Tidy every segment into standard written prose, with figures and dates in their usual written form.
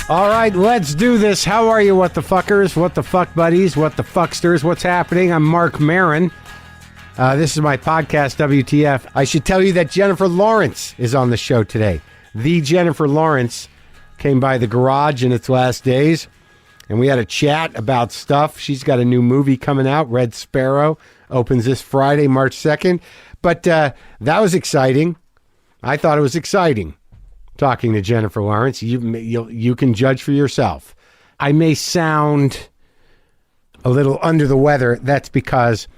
All right, let's do this. How are you, what the fuckers, what the fuck buddies, what the fucksters? What's happening? I'm Marc Maron. This is my podcast, WTF. I should tell you that Jennifer Lawrence is on the show today. The Jennifer Lawrence came by the garage in its last days, and we had a chat about stuff. She's got a new movie coming out, Red Sparrow, opens this Friday, March 2nd. But that was exciting. I thought it was exciting talking to Jennifer Lawrence. You can judge for yourself. I may sound a little under the weather. That's because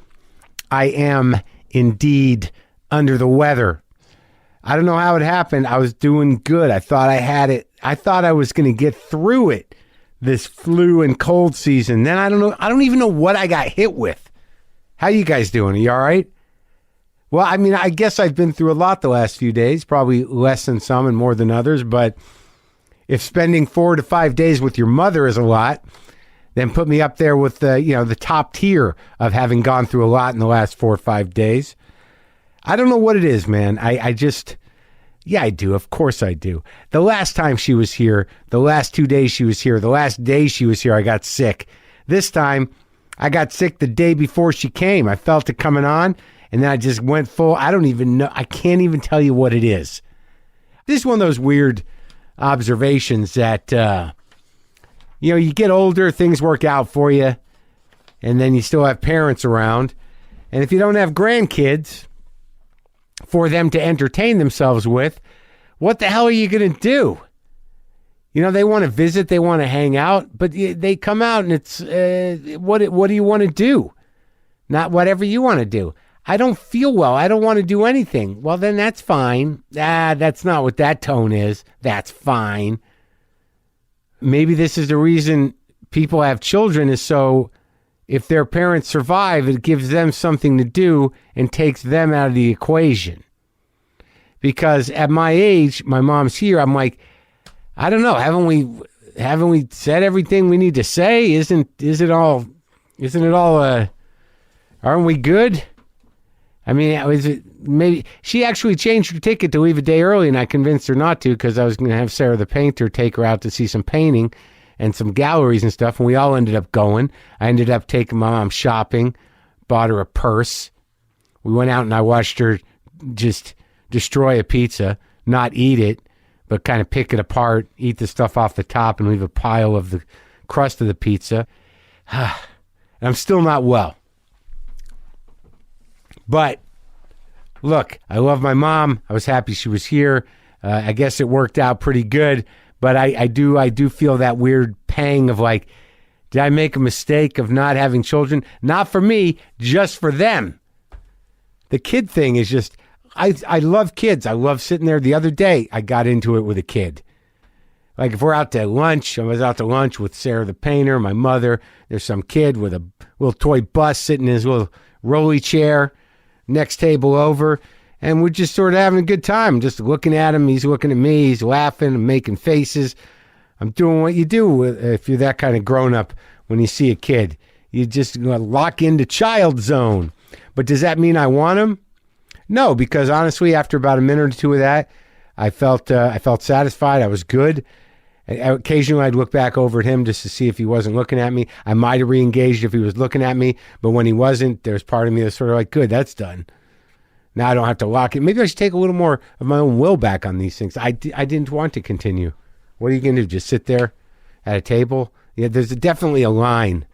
I am indeed under the weather. I don't know how it happened. I was doing good. I thought I had it. I thought I was going to get through it, this flu and cold season. Then I don't know. I don't even know what I got hit with. How you guys doing? Are you all right? Well, I mean, I guess I've been through a lot the last few days, probably less than some and more than others. But if spending 4 to 5 days with your mother is a lot, then put me up there with the top tier of having gone through a lot in the last 4 or 5 days. I don't know what it is, man. I do. Of course I do. The last time she was here, the last 2 days she was here, the last day she was here, I got sick. This time, I got sick the day before she came. I felt it coming on, and then I just went full. I don't even know. I can't even tell you what it is. This is one of those weird observations that, you get older, things work out for you, and then you still have parents around. And if you don't have grandkids for them to entertain themselves with, what the hell are you going to do? They want to visit, they want to hang out, but they come out and it's, what do you want to do? Not whatever you want to do. I don't feel well. I don't want to do anything. Well, then that's fine. That's not what that tone is. That's fine. Maybe this is the reason people have children, is so if their parents survive, it gives them something to do and takes them out of the equation. Because at my age, my mom's here, I'm like, I don't know, haven't we said everything we need to say? Isn't it all aren't we good? I mean, maybe she actually changed her ticket to leave a day early, and I convinced her not to because I was going to have Sarah the painter take her out to see some painting and some galleries and stuff, and we all ended up going. I ended up taking my mom shopping, bought her a purse. We went out and I watched her just destroy a pizza, not eat it, but kind of pick it apart, eat the stuff off the top and leave a pile of the crust of the pizza. And I'm still not well. But look, I love my mom. I was happy she was here. I guess it worked out pretty good. But I do feel that weird pang of like, did I make a mistake of not having children? Not for me, just for them. The kid thing is just, I love kids. I love sitting there. The other day, I got into it with a kid. Like if we're out to lunch, I was out to lunch with Sarah the painter, my mother. There's some kid with a little toy bus sitting in his little rolly chair next table over. And we're just sort of having a good time, just looking at him. He's looking at me. He's laughing and making faces. I'm doing what you do if you're that kind of grown-up when you see a kid. You just lock into child zone. But does that mean I want him? No, because honestly, after about a minute or two of that, I felt satisfied. I was good. Occasionally, I'd look back over at him just to see if he wasn't looking at me. I might have re-engaged if he was looking at me, but when he wasn't, there's part of me that's sort of like, good, that's done. Now I don't have to lock it. Maybe I should take a little more of my own will back on these things. I didn't want to continue. What are you going to do? Just sit there at a table? Yeah, there's definitely a line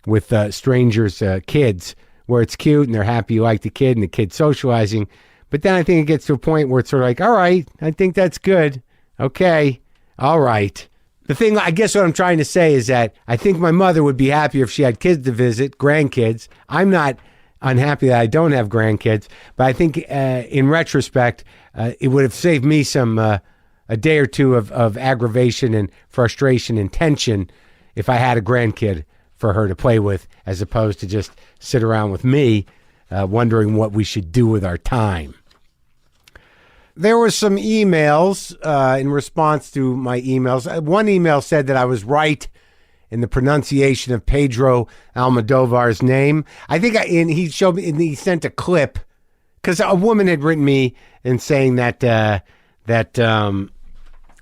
with strangers, kids, where it's cute and they're happy you like the kid and the kid's socializing. But then I think it gets to a point where it's sort of like, all right, I think that's good. Okay, all right. The thing, I guess what I'm trying to say is that I think my mother would be happier if she had kids to visit, grandkids. I'm not unhappy that I don't have grandkids, but I think in retrospect, it would have saved me some a day or two of aggravation and frustration and tension if I had a grandkid for her to play with, as opposed to just sit around with me wondering what we should do with our time. There were some emails in response to my emails. One email said that I was right in the pronunciation of Pedro Almodovar's name. I think he showed me, and he sent a clip, because a woman had written me and saying that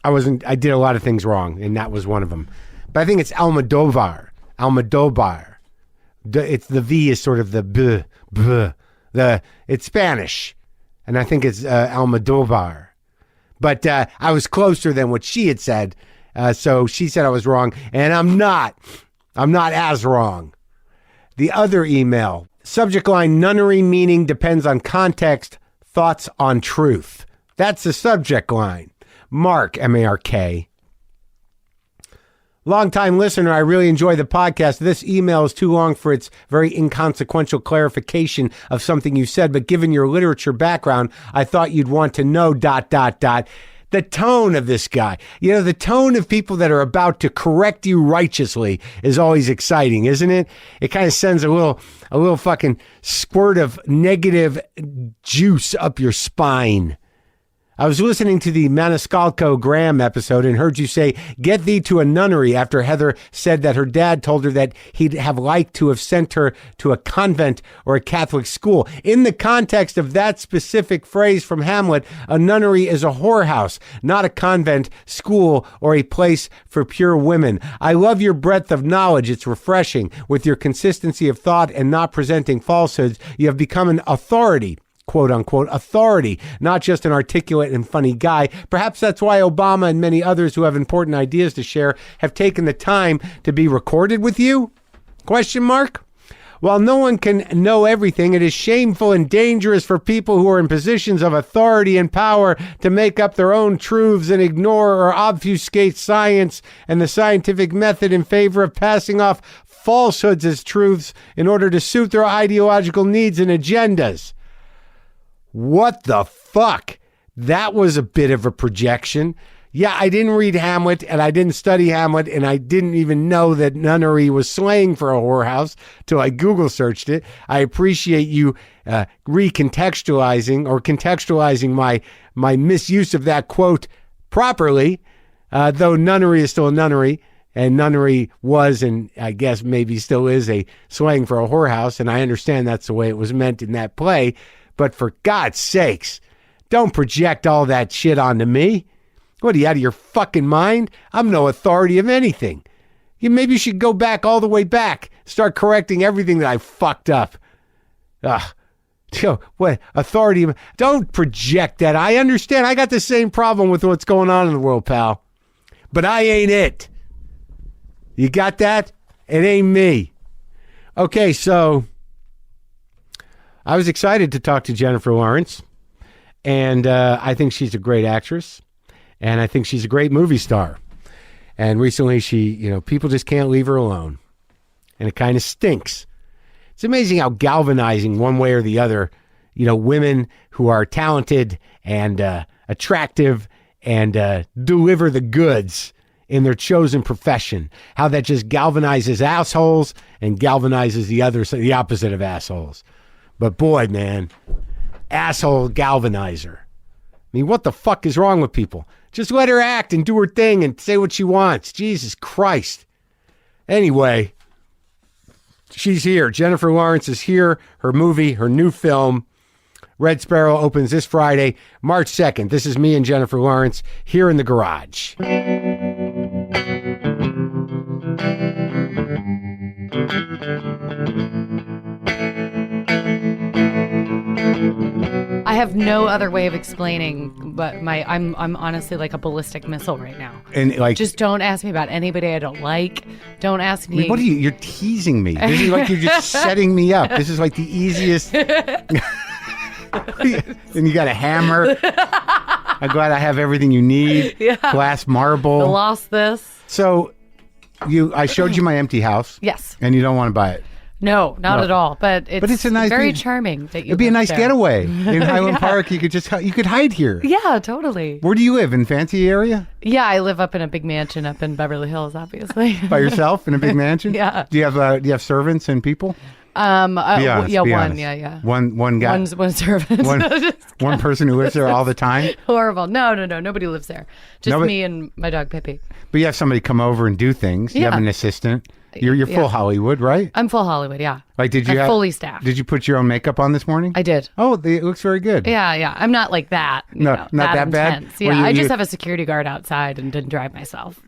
I did a lot of things wrong, and that was one of them. But I think it's Almodovar. It's the V is sort of the b. It's Spanish, and I think it's Almodovar. But I was closer than what she had said, so she said I was wrong, and I'm not. I'm not as wrong. The other email, subject line, nunnery meaning depends on context, thoughts on truth. That's the subject line. Mark, M-A-R-K. Long-time listener, I really enjoy the podcast. This email is too long for its very inconsequential clarification of something you said, but given your literature background, I thought you'd want to know ... The tone of this guy. You know, the tone of people that are about to correct you righteously is always exciting, isn't it? It kind of sends a little fucking squirt of negative juice up your spine. I was listening to the Maniscalco Graham episode and heard you say, get thee to a nunnery, after Heather said that her dad told her that he'd have liked to have sent her to a convent or a Catholic school. In the context of that specific phrase from Hamlet, a nunnery is a whorehouse, not a convent, school, or a place for pure women. I love your breadth of knowledge. It's refreshing. With your consistency of thought and not presenting falsehoods, you have become an authority. Quote unquote authority, not just an articulate and funny guy. Perhaps that's why Obama and many others who have important ideas to share have taken the time to be recorded with you? Question mark? While no one can know everything, it is shameful and dangerous for people who are in positions of authority and power to make up their own truths and ignore or obfuscate science and the scientific method in favor of passing off falsehoods as truths in order to suit their ideological needs and agendas. What the fuck? That was a bit of a projection. Yeah, I didn't read Hamlet, and I didn't study Hamlet, and I didn't even know that nunnery was slang for a whorehouse till I Google searched it. I appreciate you recontextualizing or contextualizing my misuse of that quote properly, though nunnery is still a nunnery, and nunnery was, and I guess maybe still is, a slang for a whorehouse, and I understand that's the way it was meant in that play. But for God's sakes, don't project all that shit onto me. What, are you out of your fucking mind? I'm no authority of anything. Maybe you should go back all the way back. Start correcting everything that I fucked up. What, authority? Don't project that. I understand. I got the same problem with what's going on in the world, pal. But I ain't it. You got that? It ain't me. Okay, so I was excited to talk to Jennifer Lawrence, and I think she's a great actress, and I think she's a great movie star. And recently people just can't leave her alone, and it kind of stinks. It's amazing how galvanizing one way or the other, women who are talented and attractive and deliver the goods in their chosen profession, how that just galvanizes assholes and galvanizes the opposite of assholes. But boy, man, asshole galvanizer. I mean, what the fuck is wrong with people? Just let her act and do her thing and say what she wants. Jesus Christ. Anyway, she's here. Jennifer Lawrence is here. Her movie, her new film, Red Sparrow, opens this Friday, March 2nd. This is me and Jennifer Lawrence here in the garage. I have no other way of explaining, but I'm honestly like a ballistic missile right now. And just don't ask me about anybody I don't like. Don't ask me. What are you're teasing me. This is like you're just setting me up. This is like the easiest. And you got a hammer. I'm glad I have everything you need. Yeah. Glass marble. I lost this. So I showed you my empty house. Yes. And you don't want to buy it. No, not at all. But it's a nice, very charming that you. It'd be a nice there. Getaway in Highland Park. You could hide here. Yeah, totally. Where do you live? In fancy area? Yeah, I live up in a big mansion up in Beverly Hills, obviously. By yourself in a big mansion? Yeah. Do you have servants and people? Be honest. One. Yeah. One guy. One servant. One person who lives there all the time. Horrible. No. Nobody lives there. Just me and my dog Pippi. But you have somebody come over and do things. You have an assistant. You're full Hollywood, right? I'm full Hollywood, yeah. Like, did you I'm have fully staffed? Did you put your own makeup on this morning? I did. Oh, it looks very good. Yeah. I'm not like that. Not that bad? Intense. Yeah, I just have a security guard outside and didn't drive myself.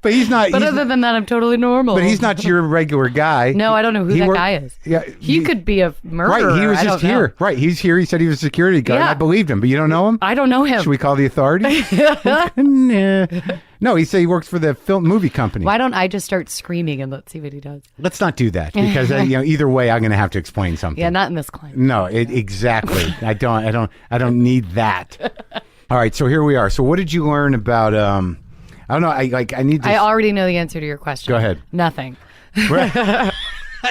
But he's not. But other than that, I'm totally normal. But he's not your regular guy. No, I don't know who that guy is. Yeah, he could be a murderer. Right, he was just here. Right, he's here. He said he was a security guard. Yeah. And I believed him, but you don't know him? I don't know him. Should we call the authorities? Nah. No, he said he works for the movie company. Why don't I just start screaming and let's see what he does? Let's not do that because either way, I'm going to have to explain something. Yeah, not in this climate. No, exactly. I don't need that. All right, so here we are. So what did you learn about? I don't know. I need to. I already know the answer to your question. Go ahead. Nothing.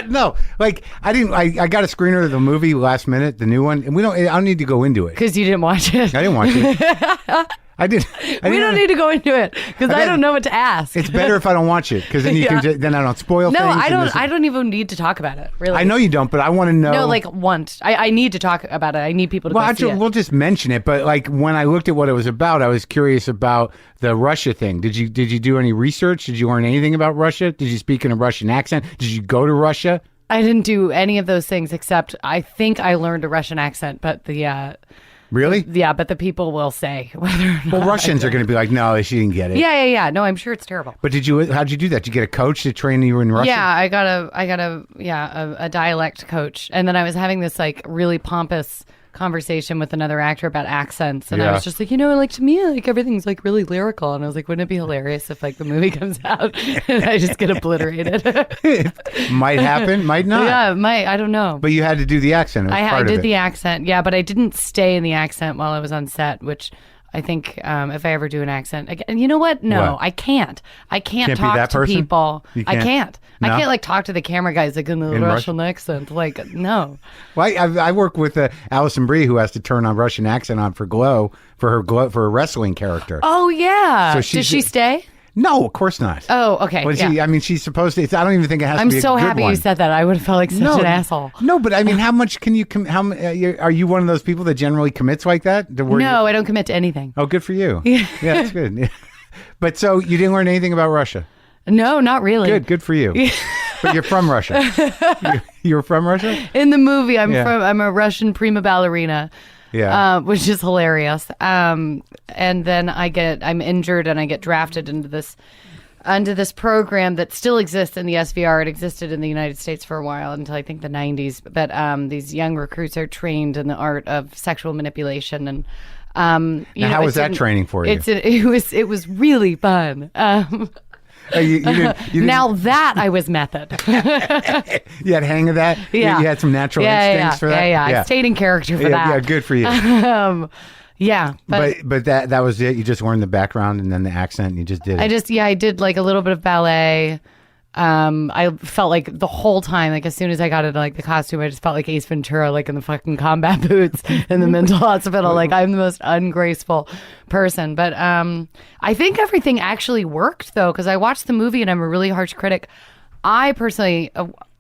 No, I didn't. I got a screener of the movie last minute, the new one, and I don't need to go into it. Because you didn't watch it. I didn't watch it. I did. We don't need to go into it because I don't know what to ask. It's better if I don't watch it because then then I don't spoil things. No, I don't even need to talk about it. Really, I know you don't, but I want to know. No, I need to talk about it. I need people to. Well, actually, we'll just mention it. But when I looked at what it was about, I was curious about the Russia thing. Did you do any research? Did you learn anything about Russia? Did you speak in a Russian accent? Did you go to Russia? I didn't do any of those things except I think I learned a Russian accent, but the. Really? Yeah, but the people will say whether or not. Well, Russians are going to be like, no, she didn't get it. Yeah. No, I'm sure it's terrible. But how'd you do that? Did you get a coach to train you in Russian? Yeah, I got a dialect coach. And then I was having this like really pompous conversation with another actor about accents. And I was just like, like to me, like everything's like really lyrical. And I was like, wouldn't it be hilarious if like the movie comes out and I just get obliterated? Might happen, might not. Yeah, might. I don't know. But you had to do the accent. It was part I of did it. the accent. Yeah, but I didn't stay in the accent while I was on set, which I think if I ever do an accent again, you know what? No, I can't. I can't talk to people. I can't. No? I can't like talk to the camera guys like in the Russian accent. Like no. Well, I work with Alison Brie who has to turn on Russian accent on for her wrestling character. Oh yeah. So Does she stay? No, of course not. Oh, okay. Well, she's supposed to. I don't even think it has to be a good I'm so happy one. you said that. I would have felt like such an asshole. No, but I mean, how much can you? Are you one of those people that generally commits like that? No, I don't commit to anything. Oh, good for you. Yeah, that's good. Yeah. But so you didn't learn anything about Russia? No, not really. Good for you. But you're from Russia. You're from Russia? In the movie, I'm a Russian prima ballerina. Yeah, which is hilarious. And then I'm injured and I get drafted into this program that still exists in the SVR. It existed in the United States for a while until I think the 90s. But these young recruits are trained in the art of sexual manipulation. And how was that training for you? It was really fun. You didn't, now that I was method. You had hang of that? Yeah. You had some natural instincts for that? Yeah. I stayed in character for that. Yeah, good for you. Yeah. But that was it? You just learned the background and then the accent and you just did it? I did like a little bit of ballet. I felt like the whole time, like as soon as I got into like the costume, I just felt like Ace Ventura, like in the fucking combat boots in the mental hospital. Like I'm the most ungraceful person. But I think everything actually worked though, because I watched the movie and I'm a really harsh critic. I personally,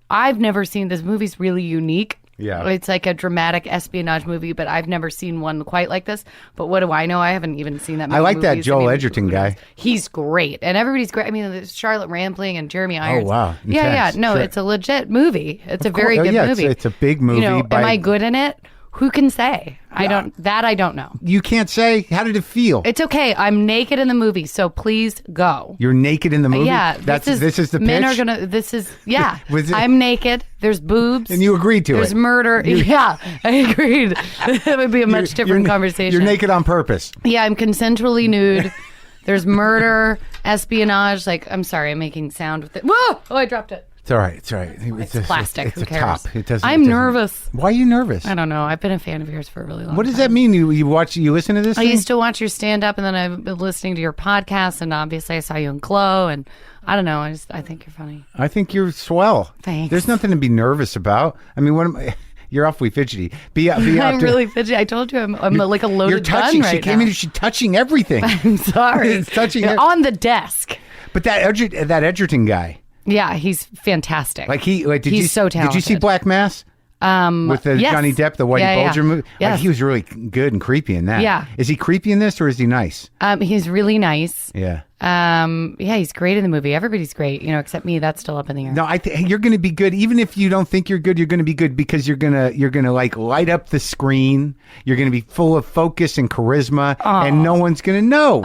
I've never seen this movie's really unique. Yeah. It's like a dramatic espionage movie, but I've never seen one quite like this. But what do I know? I haven't even seen that many I like that movies. Joel Edgerton guy. He's great. And everybody's great. I mean, there's Charlotte Rampling and Jeremy Irons. Oh, wow. Yeah. No, sure. It's a legit movie. It's a very good movie. It's a big movie. Am I good in it? Who can say? I don't know. You can't say? How did it feel? It's okay. I'm naked in the movie, so please go. You're naked in the movie? Yeah. This is the pitch? Men are going to, I'm naked. There's boobs. And you agreed to There's murder. Yeah, I agreed. That would be a much different conversation. You're naked on purpose. Yeah, I'm consensually nude. There's murder, espionage. Like, I'm sorry, I'm making sound with it. Whoa! Oh, I dropped it. It's all right. It's plastic. It's Who a cares? top. I'm nervous. Why are you nervous? I don't know. I've been a fan of yours for a really long time. What does that mean? You listen to this I thing? used to watch your stand-up, and then I've been listening to your podcast, and obviously I saw you in Glow, and I don't know. I think you're funny. I think you're swell. Thanks. There's nothing to be nervous about. I mean, you're awfully fidgety. I'm really fidgety. I told you I'm like a loaded gun right She came in. She's touching everything. I'm sorry. It's touching on the desk. But that Edgerton guy. Yeah, he's fantastic. He's so talented. Did you see Black Mass? With the yes. Johnny Depp, the Whitey Bulger movie? Yes. He was really good and creepy in that. Yeah. Is he creepy in this or is he nice? He's really nice. Yeah. Yeah, he's great in the movie. Everybody's great, except me. That's still up in the air. No, you're going to be good. Even if you don't think you're good, you're going to be good because you're gonna like light up the screen. You're going to be full of focus and charisma, and no one's going to know.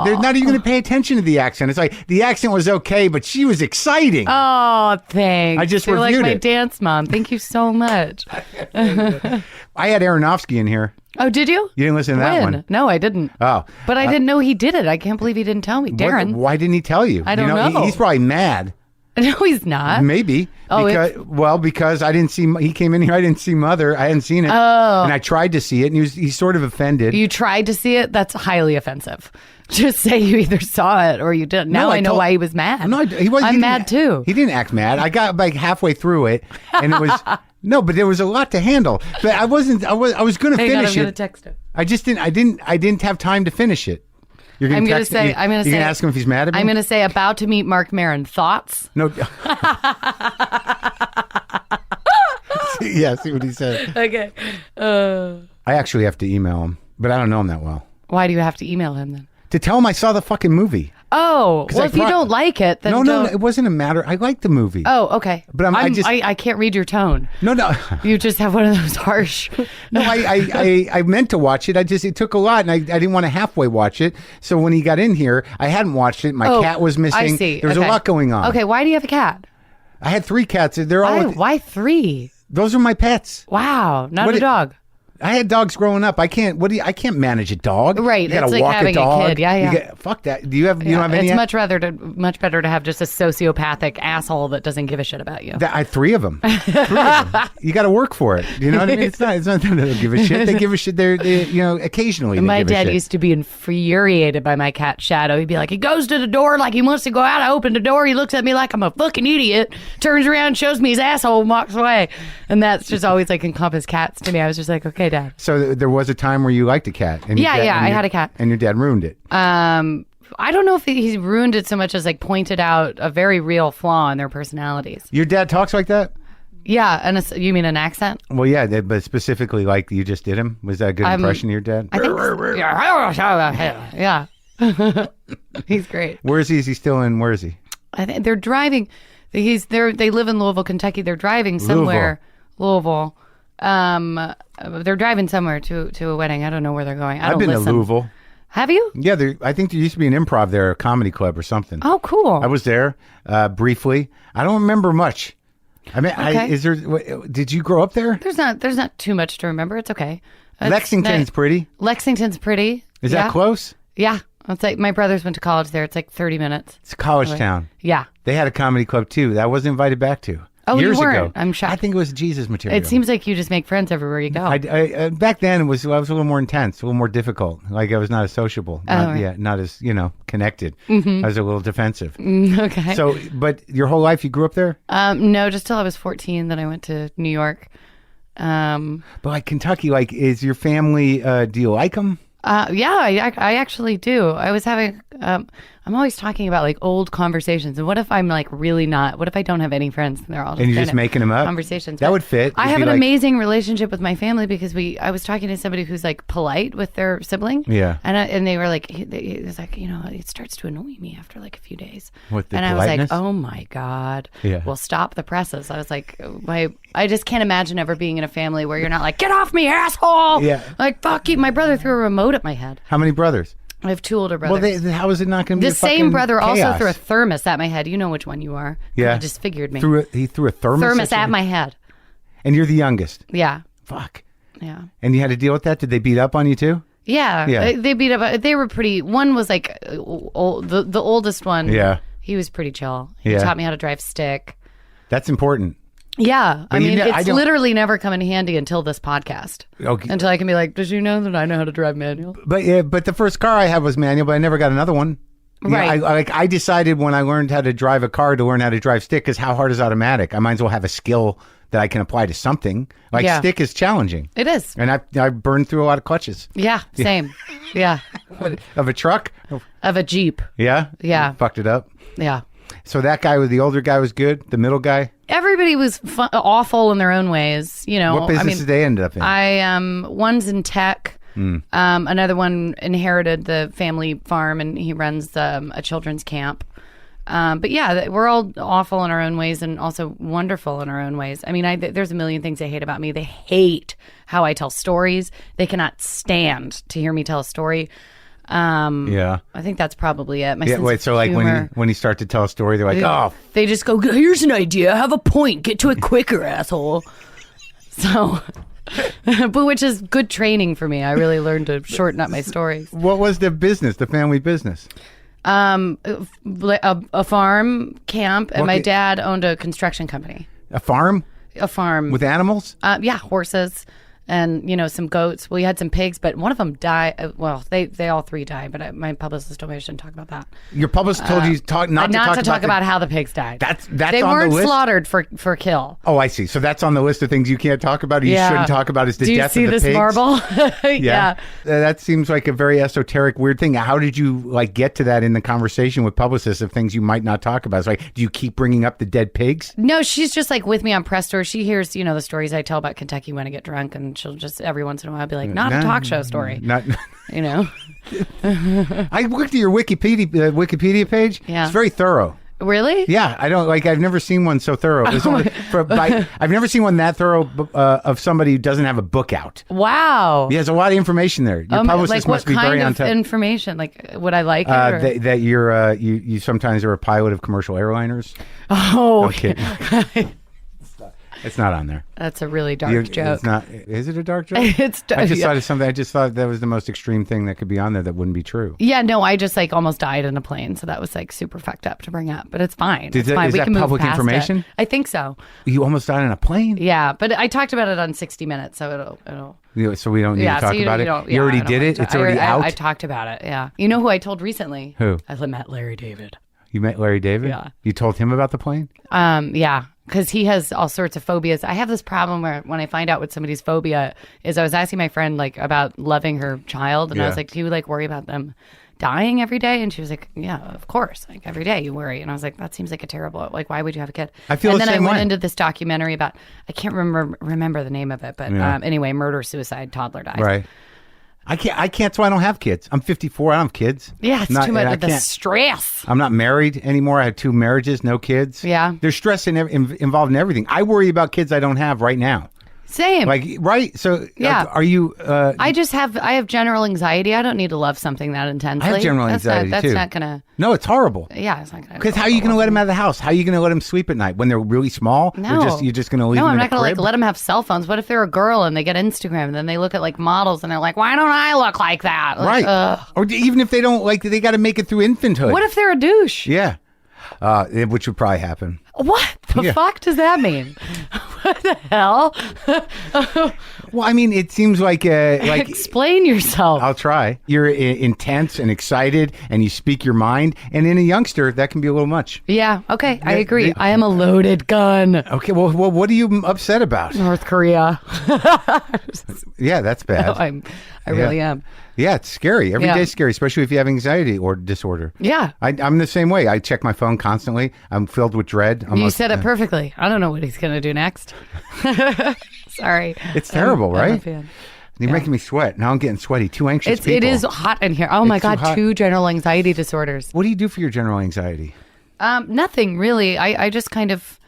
They're not even going to pay attention to the accent. It's like the accent was okay, but she was exciting. Oh, thanks. I just You're reviewed like my it. dance mom. Thank you so much. I had Aronofsky in here. Oh, did you? You didn't listen to that one? No, I didn't. Oh, But I didn't know he did it. I can't believe he didn't tell me. Darren. Why didn't he tell you? I don't know. He's probably mad. No, he's not. Maybe. Oh, because I didn't see. He came in here. I didn't see Mother. I hadn't seen it. Oh. And I tried to see it, and he's sort of offended. You tried to see it? That's highly offensive. Just say you either saw it or you didn't. Now I know why he was mad. No, he wasn't. I'm mad too. He didn't act mad. I got like halfway through it, and it was no, but there was a lot to handle. But I wasn't. I was going to finish I'm it. going to text him. I just didn't. I didn't have time to finish it. You're going to say. You're going to ask him if he's mad at me. I'm going to say about to meet Marc Maron. Thoughts? No. Yeah, see what he said. Okay. I actually have to email him, but I don't know him that well. Why do you have to email him then? To tell him I saw the fucking movie. Oh, well, if you don't like it, then no, it wasn't a matter. I liked the movie. Oh, okay. But I can't read your tone. No. You just have one of those harsh. No, I meant to watch it. It took a lot, and I didn't want to halfway watch it. So when he got in here, I hadn't watched it. My cat was missing. I see. There was a lot going on. Okay, why do you have a cat? I had 3 cats. They're all. Why 3? Those are my pets. Wow, not a dog. I had dogs growing up. I can't manage a dog. Right. You gotta it's like walk having a dog. kid. Yeah. Fuck that. Do you have? You don't have any? It's much better to have just a sociopathic asshole that doesn't give a shit about you. I 3 of them. 3 of them. You got to work for it. You know what I mean? It's not that they don't give a shit. They give a shit. They're occasionally. My dad used to be infuriated by my cat Shadow. He'd be like, he goes to the door like he wants to go out. I open the door. He looks at me like I'm a fucking idiot. Turns around, shows me his asshole, and walks away. And that's just always like encompass cats to me. I was just like, okay, Dad. So there was a time where you liked a cat. And I had a cat. And your dad ruined it. I don't know if he ruined it so much as like pointed out a very real flaw in their personalities. Your dad talks like that? Yeah, and you mean an accent? Well, yeah, but specifically like you just did him. Was that a good impression of your dad? I think yeah. He's great. Where is he? Is he still in? Where is he? I think they're driving. They live in Louisville, Kentucky. They're driving somewhere. Louisville. They're driving somewhere to a wedding. I don't know where they're going. I've been to Louisville. Have you? Yeah, I think there used to be an improv there, a comedy club or something. Oh, cool. I was there briefly. I don't remember much. I mean, okay. Did you grow up there? There's not too much to remember. It's okay. Lexington's pretty. Lexington's pretty. Is that close? Yeah. It's like my brothers went to college there. It's like 30 minutes. It's a college town. Yeah. They had a comedy club too that I wasn't invited back to. Oh, years you weren't? ago. I'm shocked. I think it was Jesus material. It seems like you just make friends everywhere you go. Back then, I was a little more intense, a little more difficult. Like I was not as sociable, not as connected. Mm-hmm. I was a little defensive. Okay. So, but your whole life you grew up there? No, just till I was 14. Then I went to New York. But like Kentucky, like is your family? Do you like them? Yeah, I actually do. I was having, I'm always talking about like old conversations. And what if I'm like really not, what if I don't have any friends and they're all just and you're just making them up? Conversations. That would fit. I have an amazing relationship with my family because I was talking to somebody who's like polite with their sibling. Yeah. And they were like, it was like, it starts to annoy me after like a few days. With the and politeness? I was like, oh my God. Yeah. Well, stop the presses. I was like, I just can't imagine ever being in a family where you're not like, get off me, asshole. Yeah. Like, fuck you. My brother threw a remote at my head. How many brothers? I have 2 older brothers. Well, how is it not going to be the same brother chaos? Also threw a thermos at my head. You know which one you are. Yeah. He disfigured me. He threw a thermos at my head. And you're the youngest. Yeah. Fuck. Yeah. And you had to deal with that? Did they beat up on you too? Yeah. They beat up. They were pretty. One was like the oldest one. Yeah. He was pretty chill. He taught me how to drive stick. That's important. Yeah. I mean, it's literally never come in handy until this podcast. Okay. Until I can be like, did you know that I know how to drive manual? But the first car I had was manual, but I never got another one. Right. I decided when I learned how to drive a car to learn how to drive stick, because how hard is automatic? I might as well have a skill that I can apply to something. Like stick is challenging. It is. And I burned through a lot of clutches. Yeah, same. Yeah. Of a truck? Of a Jeep. Yeah? Yeah. You fucked it up? Yeah. So that guy the older guy was good? The middle guy? Everybody was awful in their own ways. What business did they end up in? One's in tech. Another one inherited the family farm, and he runs a children's camp. But yeah, we're all awful in our own ways and also wonderful in our own ways. I mean, there's a million things they hate about me. They hate how I tell stories. They cannot stand to hear me tell a story. I think that's probably it. My sense Wait, of so like humor. when you start to tell a story, they're like, oh, They just go, here's an idea, have a point, get to it quicker, asshole. So, but which is good training for me. I really learned to shorten up my stories. what was the business, the family business? A farm camp, and my dad owned a construction company. A farm? A farm. With animals? Yeah, horses. And, some goats. Well, you had some pigs, but one of them died. Well, they all three died, but my publicist told me I shouldn't talk about that. Your publicist told you not to talk about how the pigs died. That's they on weren't the list? slaughtered for kill. Oh, I see. So that's on the list of things you can't talk about or you shouldn't talk about is the death of the pigs? Do you see this marble? Yeah. That seems like a very esoteric, weird thing. How did you get to that in the conversation with publicists of things you might not talk about? It's like, do you keep bringing up the dead pigs? No, she's just with me on press tour. She hears, the stories I tell about Kentucky when I get drunk, and she'll just every once in a while be like, not a talk show story. I looked at your Wikipedia page. Yeah. It's very thorough. Really? Yeah, I don't I've never seen one so thorough. I've never seen one that thorough of somebody who doesn't have a book out. Wow. Yeah, there's a lot of information there. Your publicist must be very on top. What kind of information? Would I like it? That you're you sometimes are a pilot of commercial airliners. Oh, okay. It's not on there. That's a really dark joke. It's not. Is it a dark joke? It's dark. I just thought of something. I just thought that was the most extreme thing that could be on there that wouldn't be true. Yeah, no, I just almost died in a plane, so that was super fucked up to bring up. But it's fine. Is fine. that public information? It. I think so. You almost died on a plane? Yeah, but I talked about it on 60 Minutes, so it'll. So we don't need to talk about it. You already did it. It's already out. I talked about it. Yeah. You know who I told recently? Who? I met Larry David. You met Larry David? Yeah. You told him about the plane? Yeah. Because he has all sorts of phobias. I have this problem where when I find out what somebody's phobia is, I was asking my friend about loving her child, and I was like, "Do you worry about them dying every day?" And she was like, "Yeah, of course. Every day you worry." And I was like, "That seems like a terrible. Why would you have a kid?" I feel and the then same I went way. into this documentary about I can't remember the name of it, but anyway, murder suicide toddler dies. Right. I can't, so I don't have kids. I'm 54. I don't have kids. Yeah, it's too much of the stress. I'm not married anymore. I had 2 marriages, no kids. Yeah. There's stress involved in everything. I worry about kids I don't have right now. Same. Right? So, yeah. Are you... I have general anxiety. I don't need to love something that intensely. I have general anxiety, that's too. That's not going to... No, it's horrible. Yeah, it's not going to... Because how are you going to let them out of the house? How are you going to let them sleep at night when they're really small? No. You're just going to leave them No, I'm in not a going crib? to let them have cell phones. What if they're a girl and they get Instagram and then they look at models and they're like, why don't I look like that? Right. Or even if they don't, they got to make it through infanthood. What if they're a douche? Yeah. Which would probably happen. What the fuck does that mean? What the hell? Well, I mean, it seems like explain yourself. I'll try. You're intense and excited, and you speak your mind. And in a youngster, that can be a little much. Yeah. Okay. I agree. I am a loaded gun. Okay. Well, what are you upset about? North Korea. Yeah, that's bad. No, I really am. Yeah, it's scary. Every day's scary, especially if you have anxiety or disorder. Yeah. I'm the same way. I check my phone constantly. I'm filled with dread. You said it perfectly. I don't know what he's going to do next. Sorry. It's terrible, right? I'm a fan. You're making me sweat. Now I'm getting sweaty. 2 anxious people. It is hot in here. Oh my God, 2 general anxiety disorders. What do you do for your general anxiety? Nothing really. I just kind of,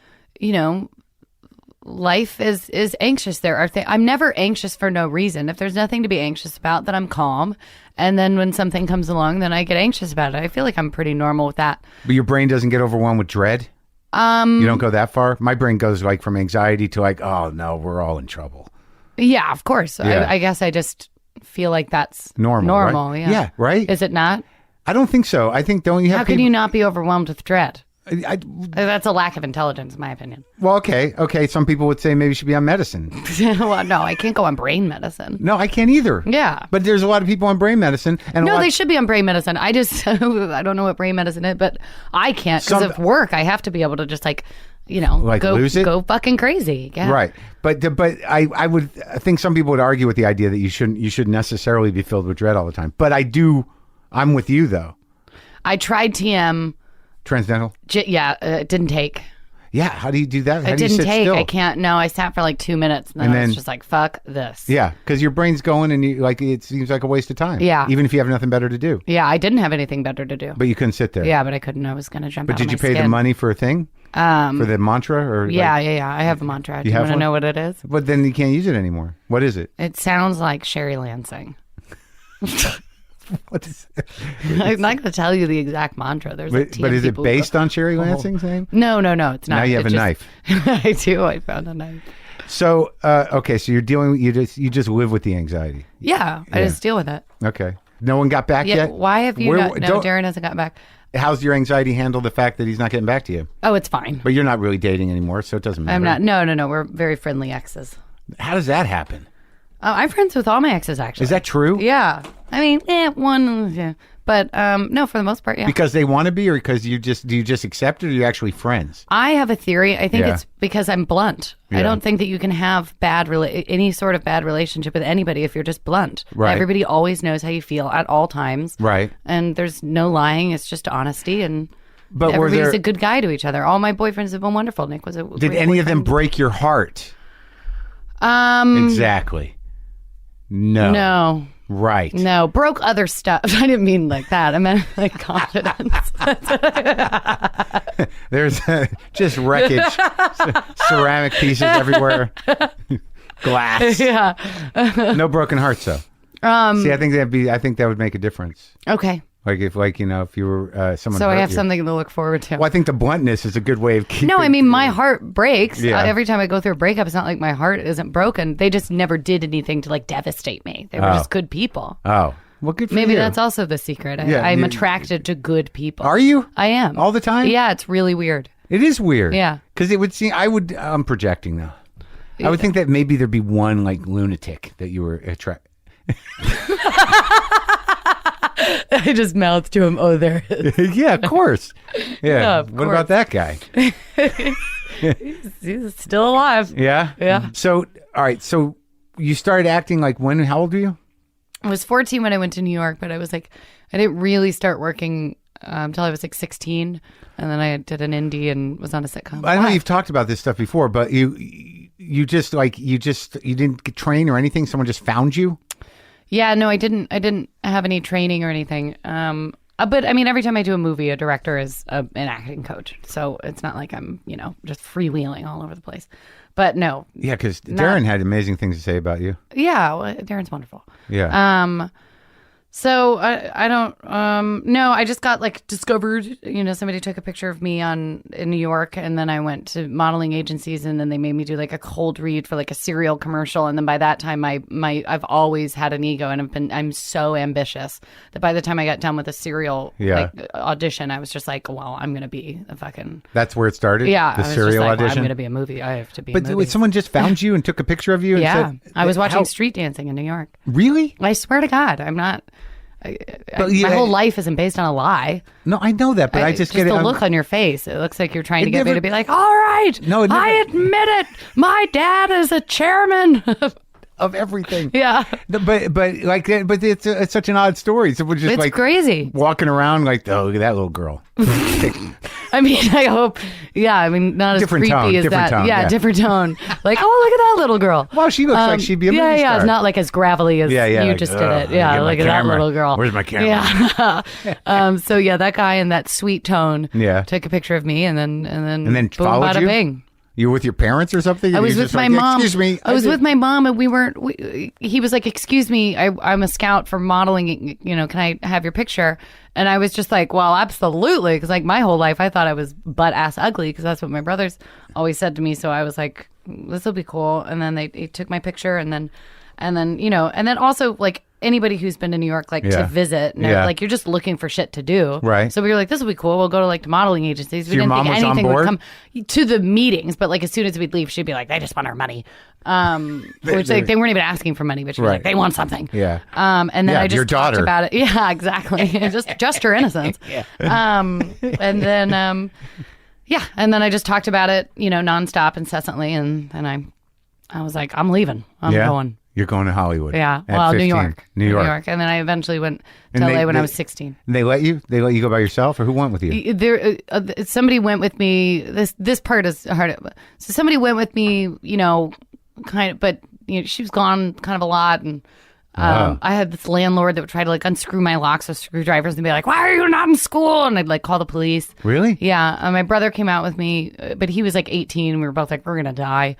life is anxious. There are I'm never anxious for no reason. If there's nothing to be anxious about, then I'm calm. And then when something comes along, then I get anxious about it. I feel like I'm pretty normal with that. But your brain doesn't get overwhelmed with dread? You don't go that far? My brain goes from anxiety to oh no, we're all in trouble. Yeah, of course. Yeah. I guess I just feel like that's normal. Right? Yeah. Yeah, right? Is it not? I don't think so. I think don't you have How can you not be overwhelmed with dread? I, That's a lack of intelligence, in my opinion. well, okay. Some people would say maybe you should be on medicine. Well, no, I can't go on brain medicine. No, I can't either. Yeah. But there's a lot of people on brain medicine. And No, they should be on brain medicine. I just, I don't know what brain medicine is, but I can't because of work. I have to be able to just lose it? Go fucking crazy. Yeah. Right. But I think some people would argue with the idea that you shouldn't necessarily be filled with dread all the time. But I'm with you though. I tried TM. Transcendental? It didn't take. Yeah. How do you do that? How It do you didn't sit take. still? I can't. No, I sat for like 2 minutes and then I was just like, fuck this. Yeah, because your brain's going and you like it seems like a waste of time. Yeah. Even if you have nothing better to do. Yeah, I didn't have anything better to do. But you couldn't sit there. Yeah, but I couldn't. I was going to jump But out did of you my pay the skin. money for a thing? For the mantra? Or Yeah, like, yeah. I have a mantra. Do you have want to one? know what it is? But then you can't use it anymore. What is it? It sounds like Sherry Lansing. What is it? I'm not going to tell you the exact mantra. There's like But is TM it people based on Sherry Lansing's name? No, it's not. Now you have a knife. I do. I found a knife. So, okay, so you're dealing, you just live with the anxiety. Yeah, I just deal with it. Okay. No one got back Yeah, yet? why have you Where- not? No, don't- Darren hasn't got back. How's your anxiety handle the fact that he's not getting back to you? Oh, it's fine. But you're not really dating anymore, so it doesn't matter. I'm not. No. We're very friendly exes. How does that happen? I'm friends with all my exes, actually. Is that true? Yeah. I mean, one, yeah. But no, for the most part, yeah. Because they want to be, or because do you just accept it, or are you actually friends? I have a theory. I think Yeah. it's because I'm blunt. Yeah. I don't think that you can have any sort of bad relationship with anybody if you're just blunt. Right. Everybody always knows how you feel at all times. Right. And there's no lying. It's just honesty. And But were everybody's there, a good guy to each other. All my boyfriends have been wonderful. Nick was a did great any of them boyfriend. break your heart? Um, Exactly. No. No. Right. No, broke other stuff. I didn't mean like that. I meant like confidence. There's just wreckage, ceramic pieces everywhere, glass. Yeah. No broken hearts though. See, I think that would make a difference. Okay. Like if you were someone. So I hurt have you. something to look forward to. Well, I think the bluntness is a good way of keeping. No, I mean, my heart breaks. Yeah. Every time I go through a breakup, it's not like my heart isn't broken. They just never did anything to like devastate me. They were just good people. Oh, well, good for Maybe you. that's also the secret. Yeah, I'm you- attracted to good people. Are you? I am. All the time? Yeah, it's really weird. It is weird. Yeah. Because it would seem I'm projecting though. I would think that maybe there'd be one like lunatic that you were attracted. I just mouthed to him, oh, there it is. Yeah, of course. Yeah. of What about that guy? He's still alive. Yeah. Yeah. So, all right. So you started acting like when? How old were you? I was 14 when I went to New York, but I was like, I didn't really start working until I was like 16. And then I did an indie and was on a sitcom. I know What? you've talked about this stuff before, but you didn't get trained or anything. Someone just found you. Yeah, no, I didn't have any training or anything. But I mean, every time I do a movie, a director is an acting coach. So it's not like I'm, just freewheeling all over the place. But no. Yeah, because Darren had amazing things to say about you. Yeah, well, Darren's wonderful. Yeah. So I don't no, I just got like discovered, somebody took a picture of me in New York, and then I went to modeling agencies, and then they made me do like a cold read for like a cereal commercial, and then by that time I've always had an ego, and I'm so ambitious that by the time I got done with a cereal audition, I was just like, well, I'm gonna be a fucking That's where it started. yeah. The I was cereal just like, audition. well, I'm gonna be a movie. I have to be. But a movie. someone just found you and took a picture of you. And Yeah, said, I was watching How- street dancing in New York. Really? I swear to God, I'm not. But my whole life isn't based on a lie. No, I know that, but I just get the it. look on your face. It looks like you're trying to It get me never- to be like, all right, No, it I never- admit it. My dad is a chairman. of everything. Yeah, But it's such an odd story. So we're just it's like crazy. walking around like, oh, look at that little girl. I mean, I hope. Yeah, I mean, not as Different creepy tone, as different that. tone, yeah, yeah. different tone. Like, oh, look at that little girl. Well, she looks like she'd be a movie yeah, star. it's not like as gravelly as Yeah, you like, just did "Ugh, it. Yeah, get my look at that camera. little girl. Where's my camera? Yeah. So yeah, that guy in that sweet tone. Yeah. Took a picture of me, and then boom, followed bada you? bing. You were with your parents or something? I And was you're with just my like, mom. Excuse me. I was with my mom, and he was like, "Excuse me, I'm a scout for modeling. Can I have your picture?" And I was just like, "Well, absolutely," because like my whole life I thought I was butt ass ugly, because that's what my brothers always said to me. So I was like, "This will be cool." And then they took my picture, and then also like anybody who's been to New York like Yeah. to visit, Yeah. like you're just looking for shit to do, Right. So we were like, "This will be cool. We'll go to like modeling agencies." We your didn't mom think was on anything would board? come to the meetings, but like as soon as we'd leave, she'd be like, "They just want our money," which like they weren't even asking for money, but she was Right. like, "They want something." Yeah. And then Yeah, I just your talked daughter. about it. Yeah, exactly. just her innocence. Yeah. And then and then I just talked about it, nonstop, incessantly, and then I was like, "I'm leaving. I'm Yeah. going." You're going to Hollywood. Yeah. At Well, 15. New York. New York. And then I eventually went to LA when I was 16. They let you? They let you go by yourself, or who went with you? Somebody went with me. This part is hard. So somebody went with me, kind of, but she was gone kind of a lot. And I had this landlord that would try to like unscrew my locks with screwdrivers and be like, "Why are you not in school?" And I'd like call the police. Really? Yeah. My brother came out with me, but he was like 18. And we were both like, we're going to die.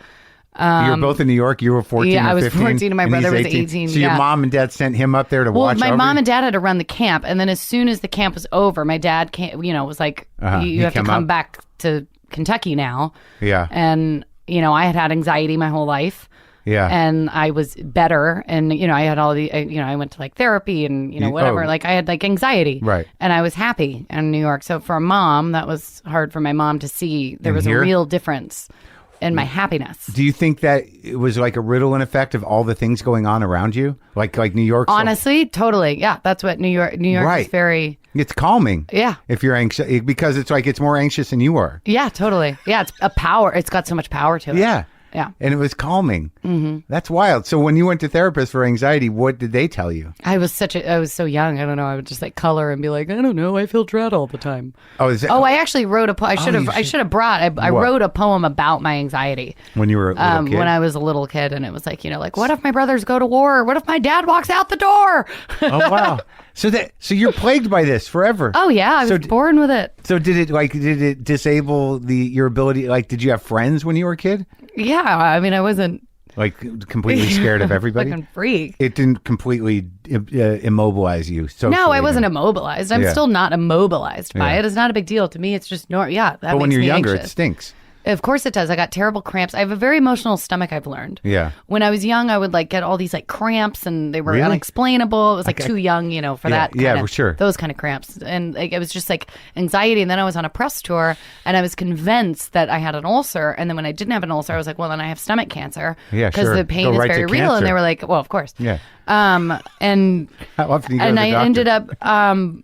You were both in New York. You were 14 Yeah, or I was 15, 14 and my brother was 18. So your mom and dad sent him up there to watch my over mom you? and dad had to run the camp. And then as soon as the camp was over, my dad was like, you have to come back to Kentucky now. Yeah. And, I had had anxiety my whole life. Yeah. And I was better. And, I had all the, I went to like therapy and, whatever. Like I had like anxiety. Right. And I was happy in New York. So for a mom, that was hard for my mom to see. There was a real difference in my happiness. Do you think that it was like a Ritalin effect of all the things going on around you? Like New York? Honestly, totally. Yeah. That's what New York right. is very... It's calming. Yeah. If you're anxious, because it's like it's more anxious than you were. Yeah, totally. Yeah, it's a power. It's got so much power to it. Yeah. Yeah. And it was calming. Mm-hmm. That's wild. So when you went to therapists for anxiety, what did they tell you? I was so young. I don't know. I would just like color and be like, I don't know. I feel dread all the time. Oh, is it? Oh, I actually wrote I should have brought. I wrote a poem about my anxiety when you were a little kid? When I was a little kid, and it was like, like, what if my brothers go to war? What if my dad walks out the door? Oh wow. So you're plagued by this forever. Oh yeah, I was born with it. So did it disable your ability? Like, did you have friends when you were a kid? Yeah, I mean, I wasn't like completely scared of everybody. Fucking freak. It didn't completely immobilize you. No, I wasn't immobilized. I'm still not immobilized by it. It's not a big deal to me. It's just That but makes when you're me younger, anxious. it stinks. Of course it does. I got terrible cramps. I have a very emotional stomach, I've learned. Yeah. When I was young, I would like get all these like cramps and they were Really? unexplainable. It was like too young, for that kind of, for sure. those kind of cramps. And like, it was just like anxiety. And then I was on a press tour and I was convinced that I had an ulcer. And then when I didn't have an ulcer, I was like, well, then I have stomach cancer. Yeah, because the pain is very real. And they were like, well, of course. Yeah. And how often do you go to the I doctor? ended up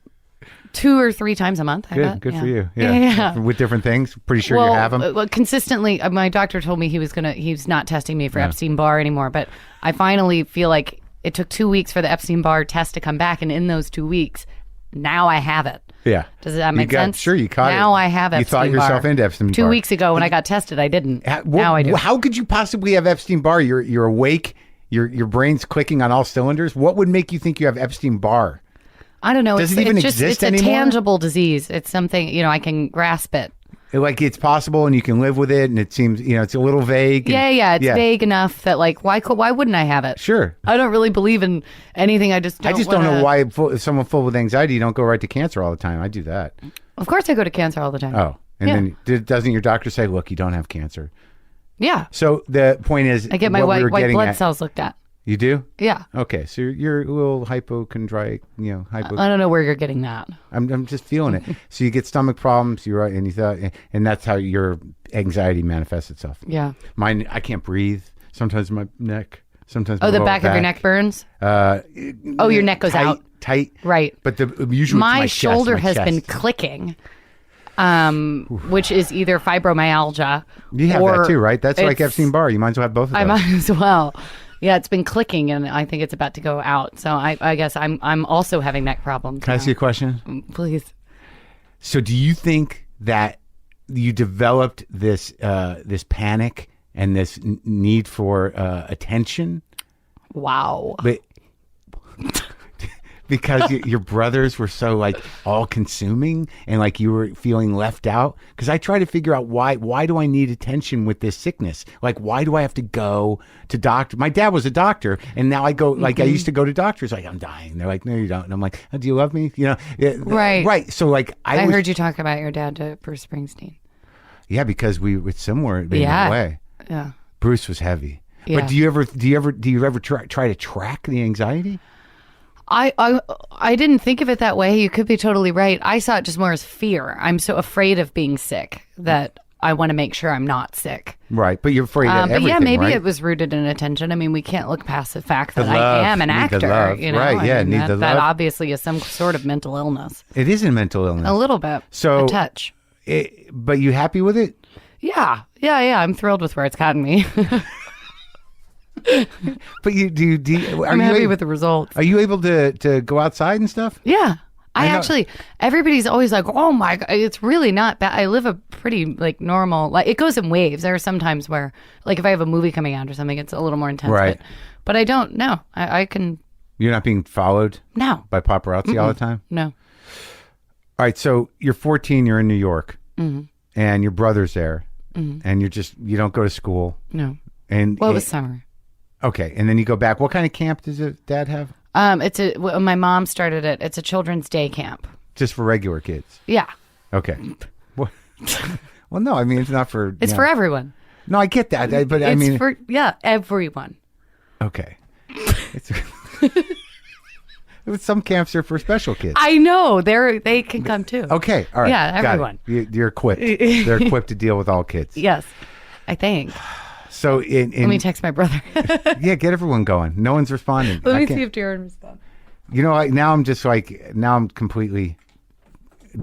2 or 3 times a month. Good for you. Yeah. With different things. Pretty sure you have them. Well, consistently, my doctor told me he's not testing me for Epstein-Barr anymore. But I finally feel like it took 2 weeks for the Epstein-Barr test to come back, and in those 2 weeks, now I have it. Yeah. Does that make sense? Sure, you caught it. Now I have Epstein-Barr. You thought yourself into Epstein-Barr. 2 weeks ago when I got tested, I didn't. Now I do. How could you possibly have Epstein-Barr? You're awake. Your brain's clicking on all cylinders. What would make you think you have Epstein-Barr? I don't know. Does it even exist anymore? It's a tangible disease. It's something, I can grasp it. Like it's possible and you can live with it, and it seems, it's a little vague. Yeah. It's vague enough that like, why wouldn't I have it? Sure. I don't really believe in anything. I just don't know why if someone full with anxiety, you don't go right to cancer all the time. I do that. Of course I go to cancer all the time. Oh, and then doesn't your doctor say, look, you don't have cancer? Yeah. So the point is, I get my white blood cells looked at. You do? Yeah. Okay, so you're a little hypochondriac, I don't know where you're getting that. I'm just feeling it. So you get stomach problems, you're right, and that's how your anxiety manifests itself. Yeah. Mine, I can't breathe. Sometimes my neck. Sometimes the back of your neck burns. Your neck goes out tight. Right. But usually my it's shoulder my has chest. been clicking. Which is either fibromyalgia. You have that too, right? That's like Epstein-Barr. You might as well have both of those. I might as well. Yeah, it's been clicking, and I think it's about to go out. So I guess I'm also having neck problems. Can I ask you a question? Please. So do you think that you developed this panic and this need for attention? Wow. But because your brothers were so like all consuming and like you were feeling left out? Because I try to figure out why do I need attention with this sickness? Like, why do I have to go to doctor? My dad was a doctor, and now I go, like, I used to go to doctors, like, I'm dying. They're like, no, you don't. And I'm like, oh, do you love me? Right. Right. So like, I heard you talk about your dad to Bruce Springsteen. Yeah, because we were similar in that way. Yeah. Bruce was heavy. Yeah. But do you ever try to track the anxiety? I didn't think of it that way. You could be totally right. I saw it just more as fear. I'm so afraid of being sick that I want to make sure I'm not sick. Right, but you're afraid of everything, but yeah, maybe right? it was rooted in attention. I mean, we can't look past the fact that I am an actor. Right, yeah, need the love. That obviously is some sort of mental illness. It is a mental illness. A little bit. So, a touch. But you happy with it? Yeah. I'm thrilled with where it's gotten me. But I'm happy with the results. Are you able to go outside and stuff? Yeah. I know. actually, everybody's always like, oh my God, it's really not bad. I live a pretty like normal, like it goes in waves. There are some times where like if I have a movie coming out or something, it's a little more intense. Right. But I don't know. I can. You're not being followed No. by paparazzi all the time? No. All right. So you're 14, you're in New York and your brother's there and you don't go to school. No. And Well, it was summer. Okay. And then you go back. What kind of camp does your dad have? My mom started it. It's a children's day camp. Just for regular kids? Yeah. Okay. Well, no, I mean, it's not for... It's for everyone. No, I get that. But I It's mean... for, everyone. Okay. Some camps are for special kids. I know. They can come too. Okay. All right. Yeah, Got everyone. it. You're equipped. They're equipped to deal with all kids. Yes, I think. So Let me text my brother. yeah, get everyone going. No one's responding. Let me see if Jared responds. You know, now I'm completely...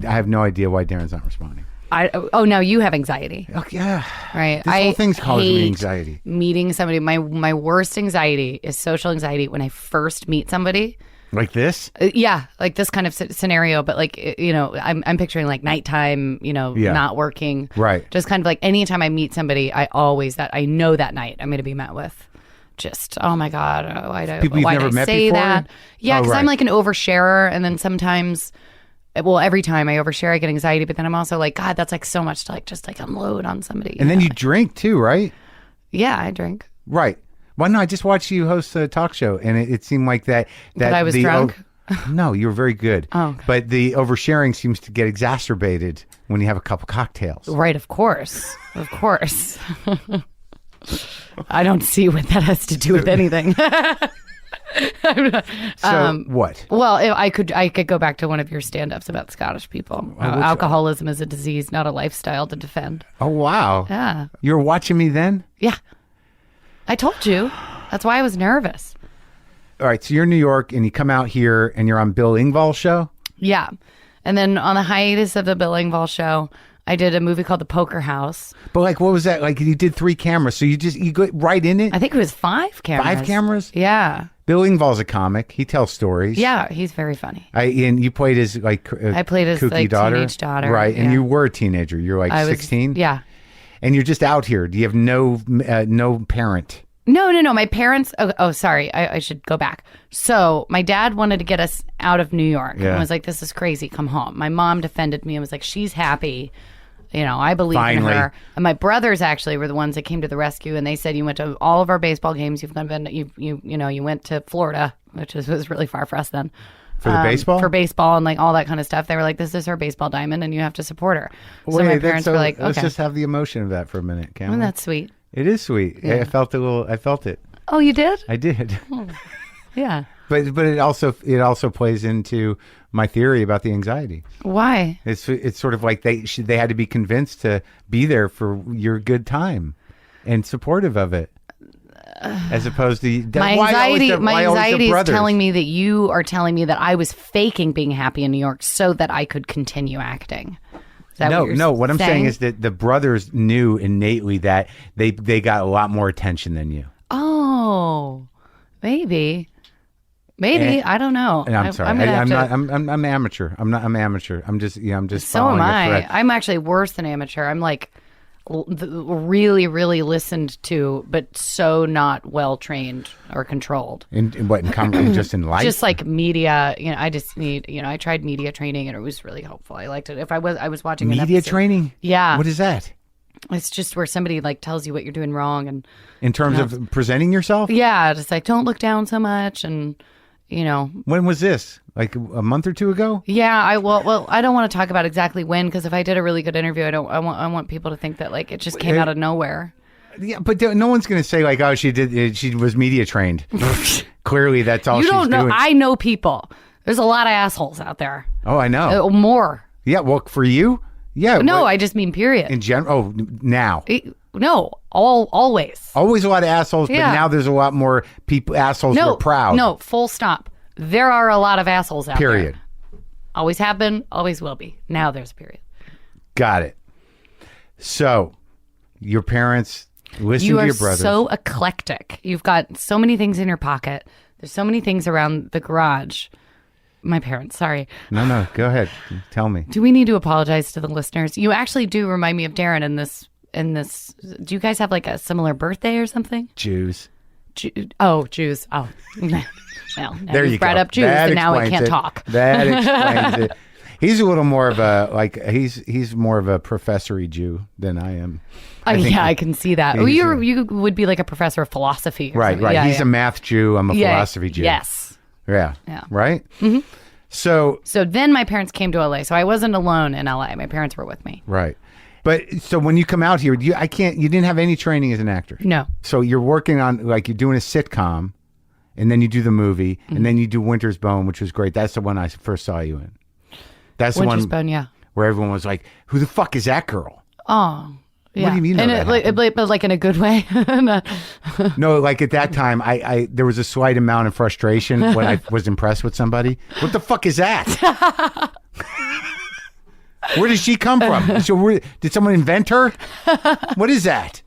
I have no idea why Darren's not responding. Now you have anxiety. Oh, yeah. Right. This whole thing's causing me hate anxiety. Meeting somebody. My worst anxiety is social anxiety when I first meet somebody. Like this? Yeah, like this kind of scenario, but like, I'm picturing like nighttime, not working. Right. Just kind of like anytime I meet somebody, I know that night I'm going to be met with just, oh my God, People you've never met say before? that? Yeah, because right. I'm like an oversharer, and then sometimes, well, every time I overshare, I get anxiety, but then I'm also like, God, that's like so much to like just like unload on somebody. And then you drink too, right? Yeah, I drink. Right. Well, no, I just watched you host a talk show, and it seemed like that I was drunk? No, you were very good. Oh, okay. But the oversharing seems to get exacerbated when you have a couple cocktails. Right, of course. Of course. I don't see what that has to do with anything. So what? Well, I could go back to one of your stand-ups about Scottish people. Alcoholism is a disease, not a lifestyle to defend. Oh, wow. Yeah. You were watching me then? Yeah. I told you. That's why I was nervous. All right, so you're in New York, and you come out here, and you're on Bill Engvall's show? Yeah. And then on the hiatus of the Bill Engvall show, I did a movie called The Poker House. But like, what was that? Like, you did 3 cameras, so you go right in it? I think it was 5 cameras. 5 cameras? Yeah. Bill Engvall's a comic. He tells stories. Yeah, he's very funny. And you played his like I played his kooky like daughter. teenage daughter. Right, and yeah. you were a teenager. You're like 16? Yeah. And you're just out here. Do you have no parent? No. My parents. Oh, sorry. I should go back. So my dad wanted to get us out of New York. Yeah. And was like, "This is crazy. Come home." My mom defended me and was like, "She's happy. I believe Finally. in her." And my brothers actually were the ones that came to the rescue, and they said, "You went to all of our baseball games. You went to Florida, which was really far for us then." For the baseball? For baseball and like all that kind of stuff. They were like, "This is her baseball diamond, and you have to support her." So Wait, my parents were like, "Okay, let's just have the emotion of that for a minute, can we? that's sweet." It is sweet. Yeah. I felt it. Oh, you did? I did. Yeah. But it also plays into my theory about the anxiety. Why? It's sort of like they had to be convinced to be there for your good time and supportive of it, as opposed to my anxiety is telling me that you are telling me that I was faking being happy in New York so that I could continue acting. Is that what you're No. What I'm saying saying is that the brothers knew innately that they got a lot more attention than you. Oh, maybe. I don't know. And I'm sorry. I'm amateur. I'm amateur. I'm just So following am a I. thread. I'm actually worse than amateur. I'm like really, really listened to, but so not well trained or controlled. In just in life? Just like media, I just need, I tried media training and it was really helpful. I liked it. If I was watching an media episode- training? Yeah. What is that? It's just where somebody like tells you what you're doing wrong, and In terms of presenting yourself? yeah, just like don't look down so much, and When was this? Like a month or 2 ago? yeah, I don't want to talk about exactly when, because if I did a really good interview, I want people to think that like it just came out of nowhere. Yeah, but no one's going to say like, oh, she was media trained. Clearly, that's all You she's don't know. doing. I know people. There's a lot of assholes out there. Oh, I know. More. Yeah, well, for you? Yeah. No, but I just mean period. in general. Oh, now. No, always. Always a lot of assholes, Yeah. but now there's a lot more assholes who are proud. No, full stop. There are a lot of assholes out Period. there. Always have been, always will be. Now there's a period. Got it. So, your parents Listen You to are your brothers. so eclectic. You've got so many things in your pocket. There's so many things around the garage. My parents, sorry. No, go ahead. Tell me. Do we need to apologize to the listeners? You actually do remind me of Darren in this. Do you guys have like a similar birthday or something? Jews. Jews. Oh. Well, There you brought go. up Jews, That and now I explains can't it. talk. That explains it. He's a little more of a he's more of a professory Jew than I am. I can see that. Well, he's you would be like a professor of philosophy. Or Right. something. Yeah, He's a math Jew. I'm a philosophy Jew. Yes. Yeah. Yeah. Right? Mm-hmm. So then my parents came to LA. So I wasn't alone in LA. My parents were with me. right. But so when you come out here, you didn't have any training as an actor. No. So you're working on, like, you're doing a sitcom, and then you do the movie, and then you do Winter's Bone, which was great. That's the one I first saw you in. That's the Winter's one Bone, yeah. where everyone was like, "Who the fuck is that girl?" Oh. Yeah. What do you mean? And but like in a good way. No, like at that time, I there was a slight amount of frustration when I was impressed with somebody. What the fuck is that? Where did she come from? So did someone invent her? What is that?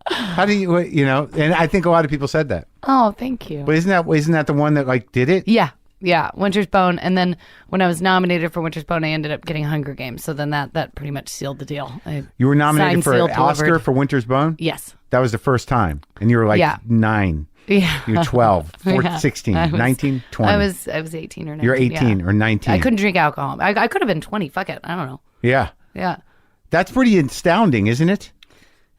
How do you, and I think a lot of people said that. Oh, thank you. But isn't that the one that like did it? Yeah. Yeah, Winter's Bone. And then when I was nominated for Winter's Bone, I ended up getting Hunger Games. So then that pretty much sealed the deal. You were nominated Signed, for an sealed, Oscar delivered. for Winter's Bone? Yes. That was the first time. And you were like 9. Yeah. You were 12, 14, Yeah. 16, I was- 19, 20. I was 18 or 19. You're 18 yeah. or 19. I couldn't drink alcohol. I could have been 20. Fuck it. I don't know. Yeah. Yeah. That's pretty astounding, isn't it?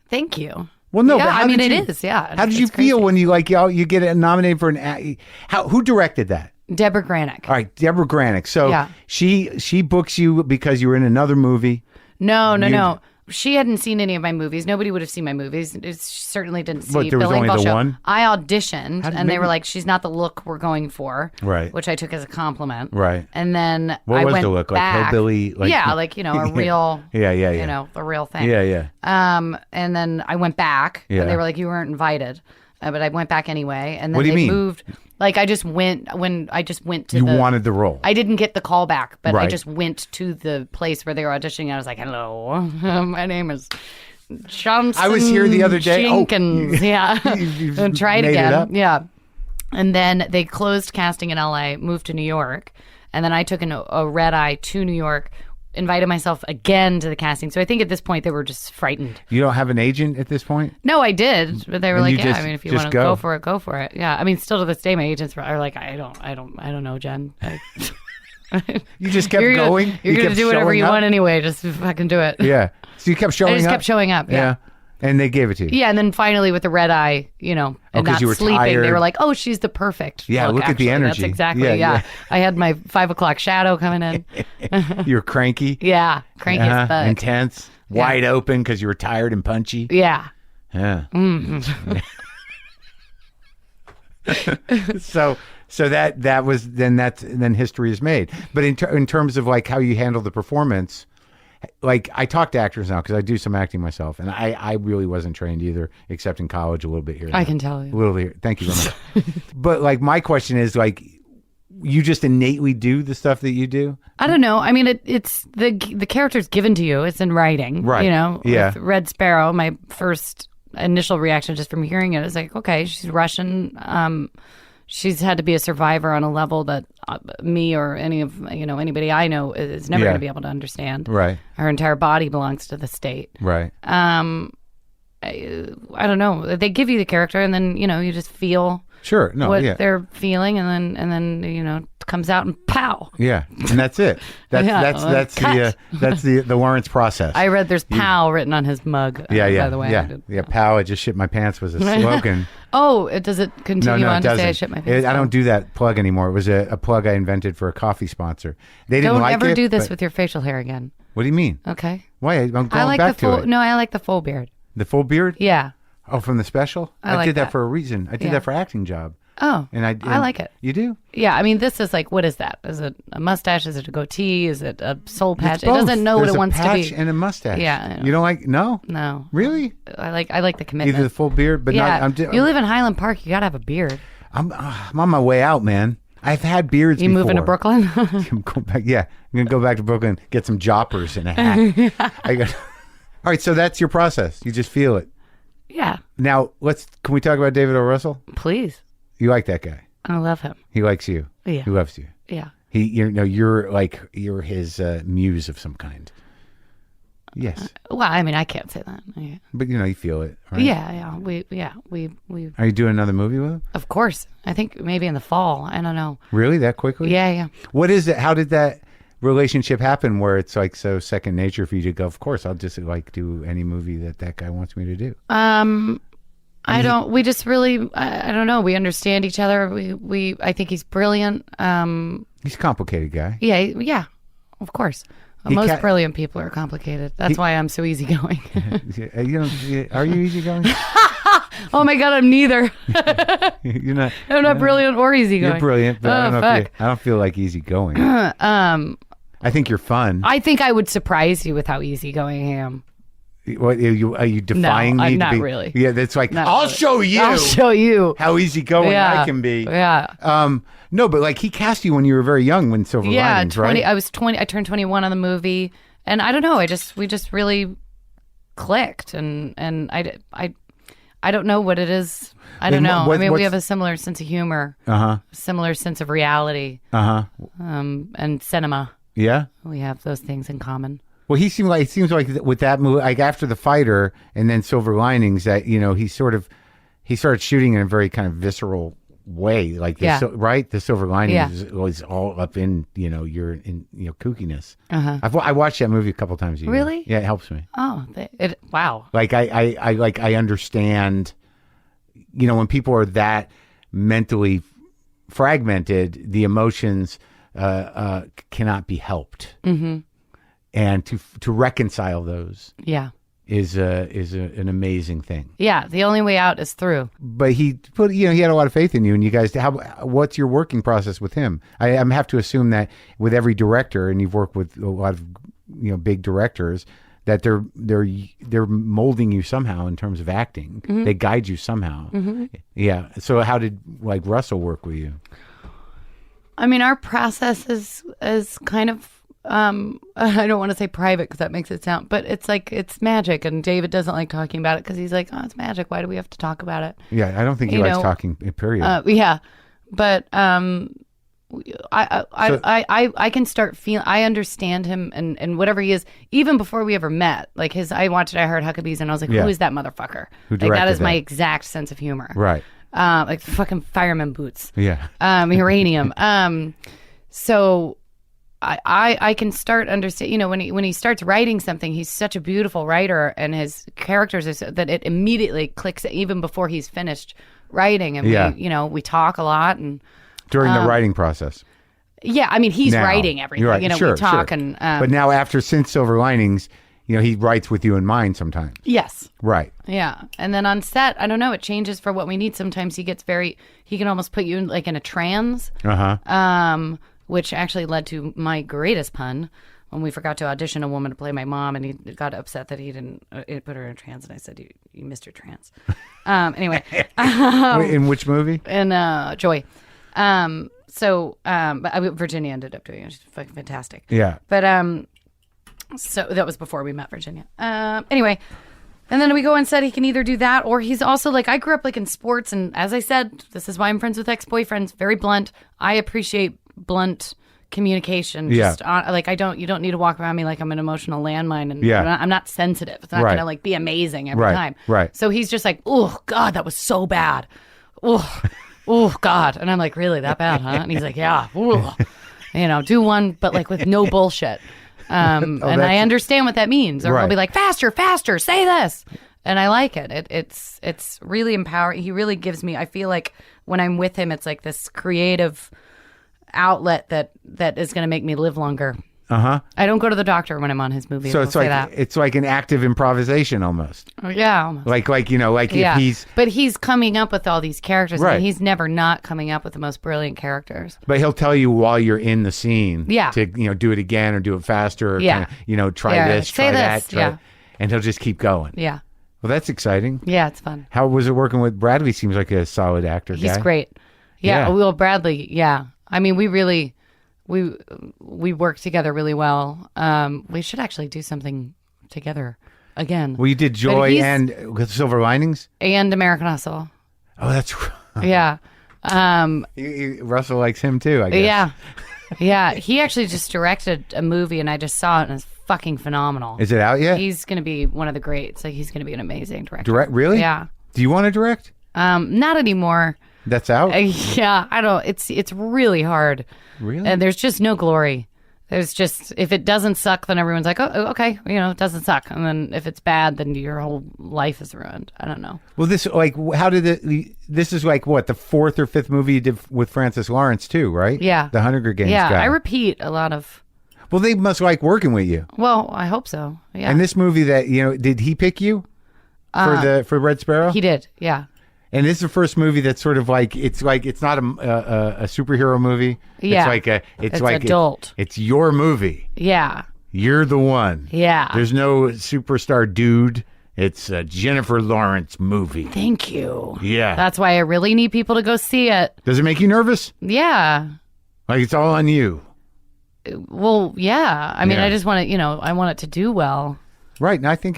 Thank you. Well, no, Yeah, but I mean, it is. Yeah. How did you It's crazy. feel when you get nominated for who directed that? Deborah Granick. All right, Deborah Granick. So Yeah. she books you because you were in another movie. No. She hadn't seen any of my movies. Nobody would have seen my movies. She certainly didn't see What, there was Billy only and Paul the show. one? I auditioned, How did- and they maybe- were like, "She's not the look we're going for," Right. Which I took as a compliment. Right. And then What I was went the look? Like back. hillbilly? Like, yeah, like a real. Yeah. The real thing. Yeah. And then I went back, Yeah. and they were like, "You weren't invited," but I went back anyway. And then What do you they mean? moved. Like I just went to. You wanted the role. I didn't get the call back, but I Right. just went to the place where they were auditioning. And I was like, "Hello, my name is Johnson." I was here the other day. Oh. Jenkins. Yeah, You and try it made it again. up? Yeah, and then they closed casting in LA, moved to New York, and then I took a red eye to New York. Invited myself again to the casting. So I think at this point they were just frightened. You don't have an agent at this point? No, I did, but they were And like, you "Yeah, just- I mean, if you just want to go. go for it, go for it." Yeah, I mean, still to this day, my agents are like, "I don't know, Jen." You just kept You're going? You're You gonna kept do whatever showing you up? want anyway. Just fucking do it. Yeah. So you kept showing I up? just kept showing up. Yeah. And they gave it to you? Yeah, and then finally with the red eye, and 'cause not you were sleeping, they tired. were like, "Oh, she's the perfect." Yeah, look at the actually. energy. That's exactly. Yeah, Yeah, yeah. I had my 5 o'clock shadow coming in. You were cranky? Yeah, cranky as fuck. Intense? Wide open because you were tired and punchy? Yeah. Yeah. So that was then history is made. But in terms of like how you handle the performance, like I talk to actors now because I do some acting myself, and I really wasn't trained either, except in college a little bit here. and I there. can tell you. A little bit. Thank you very much. But like my question is like, you just innately do the stuff that you do? I don't know. I mean, it's the character's given to you. It's in writing, Right. Yeah. With Red Sparrow, my first initial reaction just from hearing it is like, okay, she's Russian. She's had to be a survivor on a level that me or anybody I know is never Yeah. going to be able to understand. Right. Her entire body belongs to the state. Right. I don't know. They give you the character, and then you just feel Sure. No. what Yeah. they're feeling, and then it comes out and pow. Yeah. And that's it. That's Yeah, that's the Lawrence process. I read there's "pow" written on his mug. Yeah. By the way, I did. Yeah. Pow! I just shit my pants was a slogan. Oh, does it continue No, on it to doesn't. say I shit my pants? I don't do that plug anymore. It was a plug I invented for a coffee sponsor. They didn't Don't like ever it. do this but- with your facial hair again. What do you mean? Okay. Why? I'm going I like back the full. to it. No, I like the full beard. The full beard? Yeah. Oh, from the special? I like did that that. for a reason. I did Yeah. that for acting job. Oh. And I like it. You do? Yeah. I mean, this is like, what is that? Is it a mustache? Is it a goatee? Is it a soul patch? It Both. doesn't know There's what it a wants to patch be. and a mustache. Yeah, I know. You don't like? No. No. Really? I like the commitment. Either the full beard, but yeah. not. You live in Highland Park. You gotta have a beard. I'm on my way out, man. I've had beards. You before. moving to Brooklyn? I'm going back. Yeah, I'm gonna go back to Brooklyn, get some joppers and a hat. I got. All right, so that's your process. You just feel it. Yeah. Now, can we talk about David O. Russell? Please. You like that guy? I love him. He likes you. Yeah. He loves you. Yeah. You're his muse of some kind. Yes. Well, I mean, I can't say that. Yeah. But you feel it, right? Yeah. We. Are you doing another movie with him? Of course. I think maybe in the fall. I don't know. Really? That quickly? Yeah. What is it? How did that relationship happen where it's like so second nature for you to go, of course, I'll just like do any movie that guy wants me to do? We just really, I don't know. We understand each other. I think he's brilliant. He's a complicated guy. Yeah, of course. Most brilliant people are complicated. That's why I'm so easygooing. Are you easygoing? Oh my God, I'm neither. You're not. I'm not brilliant or easygoing. You're brilliant, but I don't feel like easygoing. I think you're fun. I think I would surprise you with how easygoing I am. What are you defying me? Not really. Yeah, that's like Not I'll really. show you. I'll show you how easygoing I can be. Yeah. No, but like he cast you when you were very young when Silver Linings, right? I was 20. I turned 21 on the movie, and I don't know. We just really clicked, and I don't know what it is. I don't know. We have a similar sense of humor. Similar sense of reality. And cinema. Yeah. We have those things in common. Well, it seems like with that movie, like after The Fighter and then Silver Linings, that he started shooting in a very kind of visceral way, like right. The Silver Linings was all up in your kookiness. I watched that movie a couple times a year. Really? Yeah, it helps me. Oh, wow. Like I understand. When people are that mentally fragmented, the emotions cannot be helped. Mm-hmm. And to reconcile those, is an amazing thing. Yeah, the only way out is through. But he had a lot of faith in you, and you guys. What's your working process with him? I have to assume that with every director, and you've worked with a lot of big directors, that they're molding you somehow in terms of acting. Mm-hmm. They guide you somehow. Mm-hmm. Yeah. So how did Russell work with you? I mean, our process is kind of. I don't want to say private because that makes it sound, but it's like it's magic, and David doesn't like talking about it because he's like, oh, it's magic. Why do we have to talk about it? Yeah, I don't think he likes talking. Period. Yeah, but I can start feeling. I understand him and whatever he is, even before we ever met. Like I watched I Heard Huckabees, and I was like, who is that motherfucker? Who directed that is my exact sense of humor. Right. Like fucking fireman boots. Yeah. Uranium. So. I can start understand. When he starts writing something, he's such a beautiful writer, and his characters are that it immediately clicks even before he's finished writing. And we talk a lot and during the writing process. Yeah, I mean he's writing everything. Right. We talk and. But now since Silver Linings, he writes with you in mind sometimes. Yes. Right. Yeah, and then on set, I don't know. It changes for what we need. Sometimes he can almost put you in a trance. Which actually led to my greatest pun when we forgot to audition a woman to play my mom, and he got upset that he didn't put her in a trance, and I said, you missed your trance. Anyway. In which movie? In Joy. Virginia ended up doing it. She's fucking fantastic. Yeah. But so that was before we met Virginia. Anyway. And then we go and said he can either do that, or he's also I grew up in sports, and as I said, this is why I'm friends with ex-boyfriends. Very blunt. I appreciate blunt communication. Just you don't need to walk around me like I'm an emotional landmine, and I'm not sensitive. It's not gonna be amazing every time. Right. So he's just like, oh God, that was so bad. Oh God, and I'm like, really that bad, huh? And he's like, yeah. Do one, but with no bullshit. And I understand what that means. Or he'll be like, faster, say this. And I like it. It's really empowering. He really gives me, I feel like when I'm with him, it's like this creative outlet that is going to make me live longer. I don't go to the doctor when I'm on his movie. So it's like an active improvisation almost. Yeah, almost. If he's... But he's coming up with all these characters. Right. And he's never not coming up with the most brilliant characters. But he'll tell you while you're in the scene to do it again or do it faster or try this, try that. And he'll just keep going. Yeah. Well, that's exciting. Yeah, it's fun. How was it working with Bradley? Seems like a solid actor. He's great. Yeah. Well, Bradley, yeah. I mean, we work together really well. We should actually do something together. again. Well, you did Joy and Silver Linings? And American Hustle. Oh, that's right. Yeah. Russell likes him too, I guess. Yeah. Yeah. He actually just directed a movie and I just saw it and it's fucking phenomenal. Is it out yet? He's going to be one of the greats. Like he's going to be an amazing director. Direct? Really? Yeah. Do you want to direct? Not anymore. That's out? Yeah. I don't. It's really hard. Really? And there's just no glory. There's just, if it doesn't suck, then everyone's like, oh, okay, it doesn't suck. And then if it's bad, then your whole life is ruined. I don't know. Well, this this is like what, the fourth or fifth movie you did with Francis Lawrence too, right? Yeah. The Hunger Games Yeah, guy. I repeat a lot of. Well, they must like working with you. Well, I hope so. Yeah. And this movie that, did he pick you for Red Sparrow? He did, yeah. And this is the first movie that's sort of like it's not a superhero movie. Yeah. It's like adult. It's your movie. Yeah. You're the one. Yeah. There's no superstar dude. It's a Jennifer Lawrence movie. Thank you. Yeah. That's why I really need people to go see it. Does it make you nervous? Yeah. Like it's all on you. Well, yeah. I mean, Yeah. I just want to, I want it to do well. Right, and I think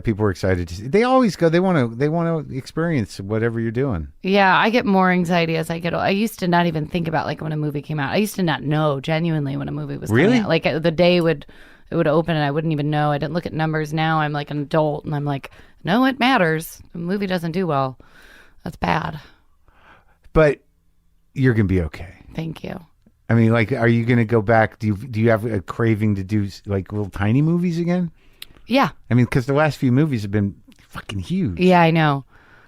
people are excited to see. They always go. They want to experience whatever you're doing. Yeah, I get more anxiety as I get older. I used to not even think about like when a movie came out. I used to not know genuinely when a movie was coming out. Like the day it would open and I wouldn't even know. I didn't look at numbers. Now I'm like an adult and I'm like, no, it matters. The movie doesn't do well. That's bad. But you're gonna be okay. Thank you. I mean, like, are you gonna go back? Do you have a craving to do like little tiny movies again? Yeah. I mean, because the last few movies have been fucking huge. Yeah, I know.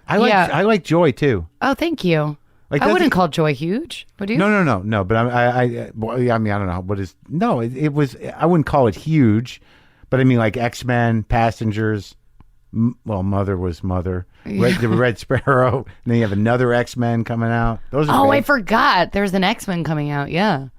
I like Joy too. Oh, thank you. Like, I wouldn't call Joy huge. Would you? No. But I mean, I don't know what is. No, it was. I wouldn't call it huge, but I mean, like X-Men, Passengers. Well, Mother was Mother. The Red Sparrow. And then you have another X-Men coming out. Those are big. I forgot. There's an X-Men coming out. Yeah.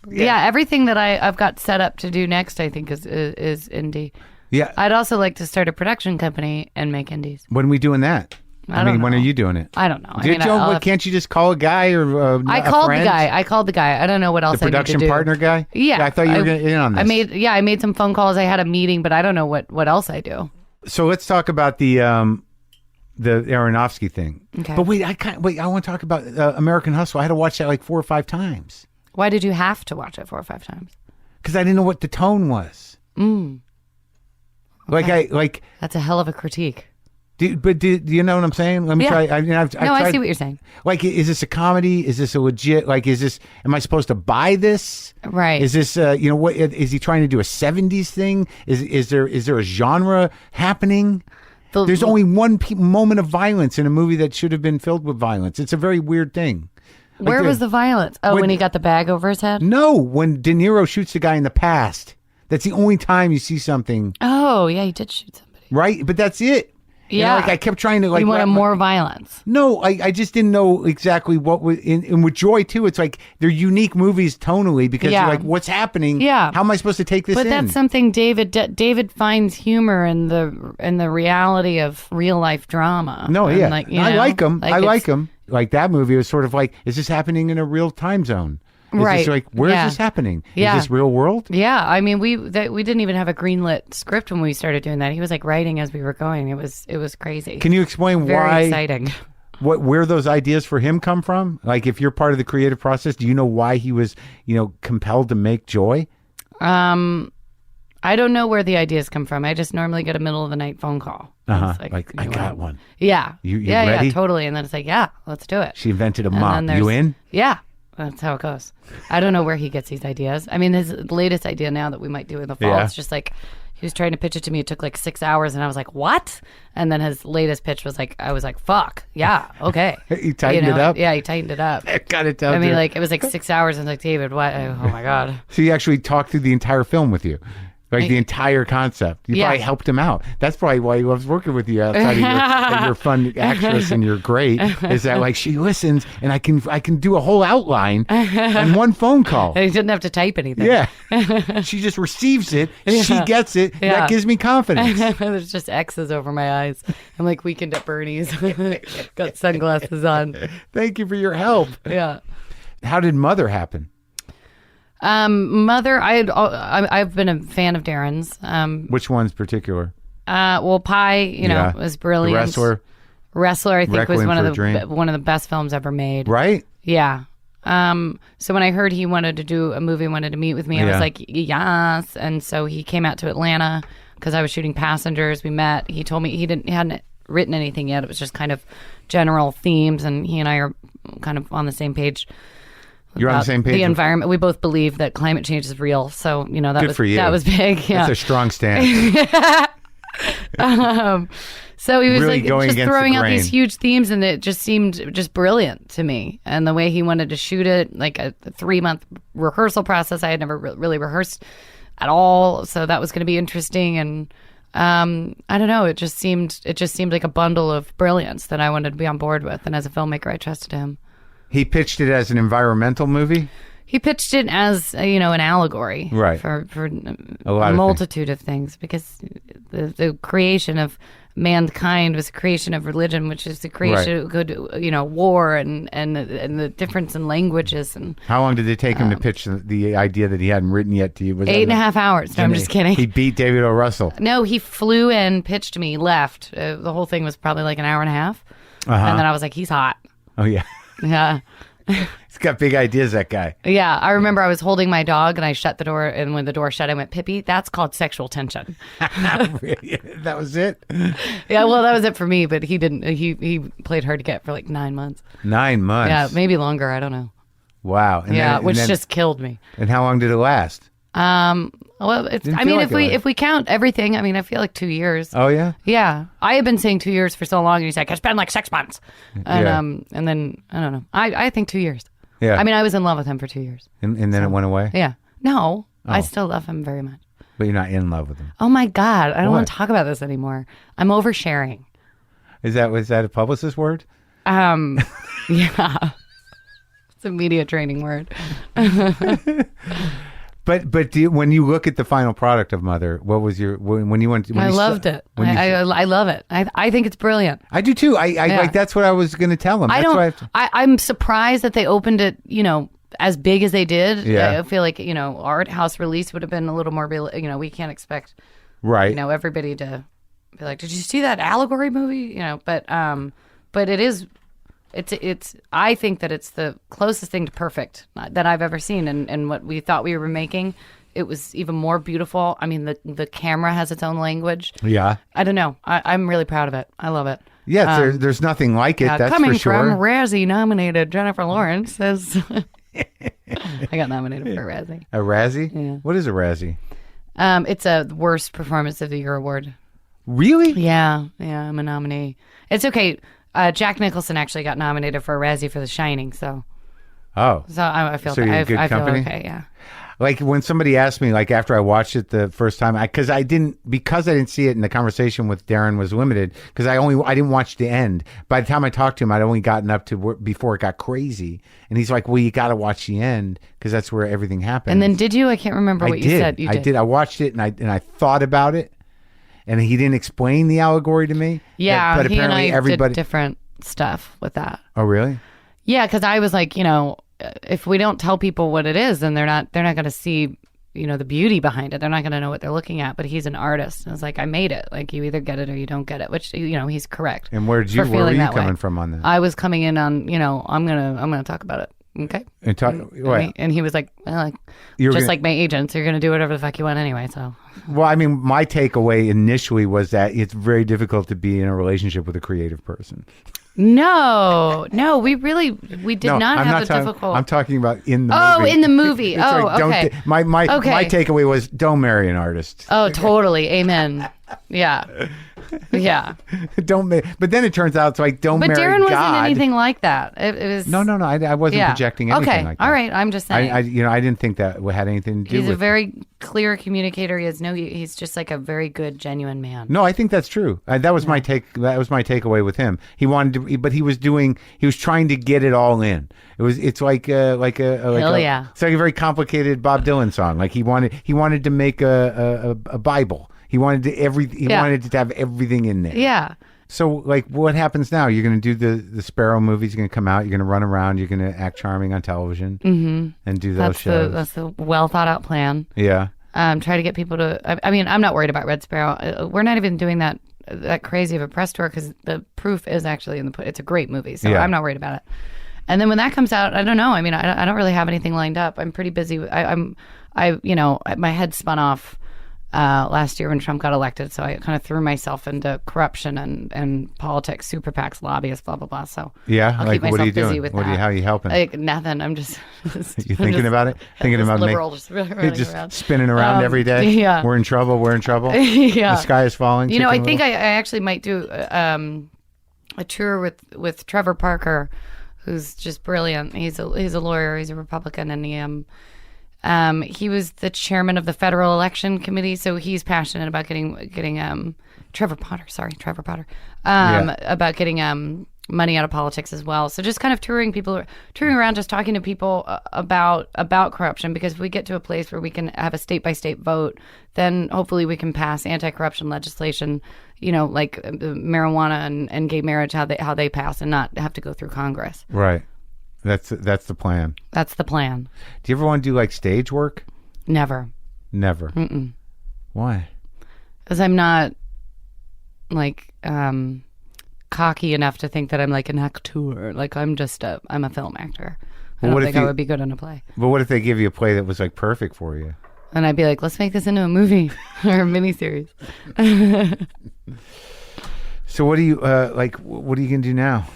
Yeah, everything that I've got set up to do next, I think, is indie. Yeah. I'd also like to start a production company and make indies. When are we doing that? I don't know. When are you doing it? I don't know. Can't you just call a guy or I called the guy. I don't know what else the I need to production do. partner guy? Yeah. I thought you were going to in on this. I made some phone calls. I had a meeting, but I don't know what else I do. So let's talk about the Aronofsky thing. Okay. But wait, I want to talk about American Hustle. I had to watch that like 4 or 5 times. Why did you have to watch it 4 or 5 times? Because I didn't know what the tone was. Okay. Like that's a hell of a critique. do you know what I'm saying? Let me try. I see what you're saying. Like, is this a comedy? Is this a legit? Like, am I supposed to buy this? Right. Is this what is he trying to do, a 70s thing? Is there a genre happening? There's only one moment of violence in a movie that should have been filled with violence. It's a very weird thing. Where was the violence? Oh, when he got the bag over his head? No, when De Niro shoots the guy in the past. That's the only time you see something. Oh, yeah, he did shoot somebody. Right? But that's it. Yeah. I kept trying to You wanted more violence. No, I just didn't know exactly what was and with Joy too. It's like they're unique movies tonally because you're like, what's happening? Yeah. How am I supposed to take this in? But that's something David finds humor in the reality of real life drama. No, and yeah. I like him. I like him. Like that movie was sort of like, is this happening in a real time zone? Is right. This like, where is this happening? Is this real world? Yeah. I mean, we didn't even have a greenlit script when we started doing that. He was like writing as we were going. It was crazy. Can you explain Very why? Exciting. Where those ideas for him come from? Like, if you're part of the creative process, do you know why he was, compelled to make Joy? I don't know where the ideas come from. I just normally get a middle of the night phone call. Like I got one. Yeah. You ready? Yeah, totally. And then it's like, yeah, let's do it. She invented a mop. You in? Yeah. That's how it goes. I don't know where he gets these ideas. I mean, his latest idea now that we might do in the fall, it's just like, he was trying to pitch it to me. It took like 6 hours and I was like, what? And then his latest pitch was like, I was like, fuck. Yeah. Okay. He tightened it up? Yeah, he tightened it up. I gotta tell you. I mean, like, it was like 6 hours and like, David, what? Oh my God. So he actually talked through the entire film with you. Like the entire concept. You probably helped him out. That's probably why he loves working with you outside of your fun actress and you're great. Is that like she listens and I can do a whole outline in one phone call. And he didn't have to type anything. Yeah. She just receives it. She gets it. Yeah. That gives me confidence. There's just X's over my eyes. I'm like Weekend at Bernie's. Got sunglasses on. Thank you for your help. Yeah. How did Mother happen? Mother, I've been a fan of Darren's. Which one's particular? Well, Pi, was brilliant. The Wrestler, I think, Requiem was for a one of the best films ever made. Right? Yeah. So when I heard he wanted to do a movie, wanted to meet with me, I was like, yes. And so he came out to Atlanta because I was shooting Passengers. We met. He told me he hadn't written anything yet. It was just kind of general themes, and he and I are kind of on the same page. You're on the same page. The environment. We both believe that climate change is real. So that Good was for you. That was big. Yeah. That's a strong stance. So he was really like going just against throwing the out grain. these huge themes, and it just seemed just brilliant to me. And the way he wanted to shoot it, like a 3-month rehearsal process, I had never really rehearsed at all, so that was going to be interesting. And I don't know, it just seemed like a bundle of brilliance that I wanted to be on board with. And as a filmmaker, I trusted him. He pitched it as an environmental movie. He pitched it as an allegory, Right, for a multitude of things, because the creation of mankind was the creation of religion, which is the creation of good, war and the difference in languages. And how long did it take him to pitch the idea that he hadn't written yet to you? Was 8.5 hours. No, I'm just kidding. He beat David O. Russell. No, he flew in, pitched me, left. The whole thing was probably like an hour and a half, and then I was like, he's hot. Oh yeah, Yeah. he's got big ideas. That guy. Yeah, I remember I was holding my dog and I shut the door, and when the door shut, I went, Pippi, that's called sexual tension. That was it. Yeah, well, that was it for me, but he didn't. He played hard to get for like 9 months. 9 months. Yeah, maybe longer. I don't know. Wow. And which just killed me. And how long did it last? Well, if we count everything, I feel like 2 years. Oh yeah. Yeah, I have been saying 2 years for so long, and he's like, it's been like 6 months, and and then I don't know. I think 2 years. Yeah. I was in love with him for 2 years. And then it went away. Yeah. No, I still love him very much. But you're not in love with him. Oh my God, I don't What? want to talk about this anymore. I'm oversharing. Was that a publicist word? Yeah. It's a media training word. But when you look at the final product of Mother, what was when you went? I loved it. I love it. I think it's brilliant. I do too. I like that's what I was going to tell him. I'm surprised that they opened it, as big as they did. Yeah. I feel like, art house release would have been a little more, we can't expect, right. Everybody to be like, did you see that allegory movie? But it is, I think that it's the closest thing to perfect that I've ever seen. And what we thought we were making, it was even more beautiful. The camera has its own language. Yeah. I don't know. I'm really proud of it. I love it. Yeah, there's nothing like it. That's coming for sure. from Razzie nominated Jennifer Lawrence says, I got nominated for a Razzie. A Razzie? Yeah. What is a Razzie? It's a worst performance of the year award. Really? Yeah, I'm a nominee. It's okay. Jack Nicholson actually got nominated for a Razzie for The Shining, so I feel So you're in good I feel company? okay. Yeah. Like when somebody asked me, like after I watched it the first time, because I didn't see it, and the conversation with Darren was limited because I didn't watch the end. By the time I talked to him, I'd only gotten up to before it got crazy, and he's like, "Well, you got to watch the end because that's where everything happens." And then did you? I can't remember what you said. You I did. I watched it and I thought about it, and he didn't explain the allegory to me. Yeah, but he and apparently I everybody did different stuff with that. Oh, really? Yeah, because I was like, if we don't tell people what it is, then they're not going to see, the beauty behind it. They're not going to know what they're looking at. But he's an artist. And it's like, I made it. Like, you either get it or you don't get it, which, he's correct. And where were you coming from on that? I was coming in on, I'm gonna talk about it. Okay. And And he was like, well, like my agents, you're gonna do whatever the fuck you want anyway. So. Well, my takeaway initially was that it's very difficult to be in a relationship with a creative person. No, we did not have a difficult. I'm talking about in the movie. Oh, in the movie. It's like, okay. My takeaway was don't marry an artist. Oh, totally. Amen. Yeah. Yeah. But then it turns out it's like don't marry God. But Darren wasn't anything like that. It was. No. I wasn't projecting anything like that. All right. I'm just saying. I didn't think that had anything to do with it. He's a very clear communicator. He's just like a very good, genuine man. No, I think that's true. That was my take. That was my takeaway with him. He wanted to, but he was trying to get it all in. It's like a it's like a very complicated Bob Dylan song. Like he wanted to make a Bible. He wanted to have everything in there. Yeah. So, like, what happens now? You're going to do the Sparrow movies. You're going to come out. You're going to run around. You're going to act charming on television and do those shows. That's the well thought out plan. Yeah. Try to get people to. I mean, I'm not worried about Red Sparrow. We're not even doing that crazy of a press tour because the proof is actually in the. It's a great movie, so I'm not worried about it. And then when that comes out, I don't know. I mean, I don't really have anything lined up. I'm pretty busy. My head spun off last year when Trump got elected, so I kind of threw myself into corruption and politics, super PACs, lobbyists, blah blah blah. So yeah, I'll like keep what are you myself busy doing? with How are you helping? Like nothing. I'm just. You thinking about it? Thinking about liberal, just running just around. spinning around every day. Yeah, we're in trouble. We're in trouble. Yeah, the sky is falling. You know, I think I actually might do a tour with Trevor Parker, who's just brilliant. He's a lawyer. He's a Republican, and he was the chairman of the Federal Election Committee, so he's passionate about getting Trevor Potter, about getting money out of politics as well. So just kind of touring around, just talking to people about corruption, because if we get to a place where we can have a state by state vote, then hopefully we can pass anti-corruption legislation, like marijuana and gay marriage, how they pass, and not have to go through Congress. Right. That's the plan. That's the plan. Do you ever want to do like stage work? Never. Mm-mm. Why? Because I'm not like cocky enough to think that I'm like an actor. Like I'm a film actor. I don't think I would be good in a play. But what if they give you a play that was like perfect for you? And I'd be like, let's make this into a movie or a miniseries. So what do you what are you gonna do now?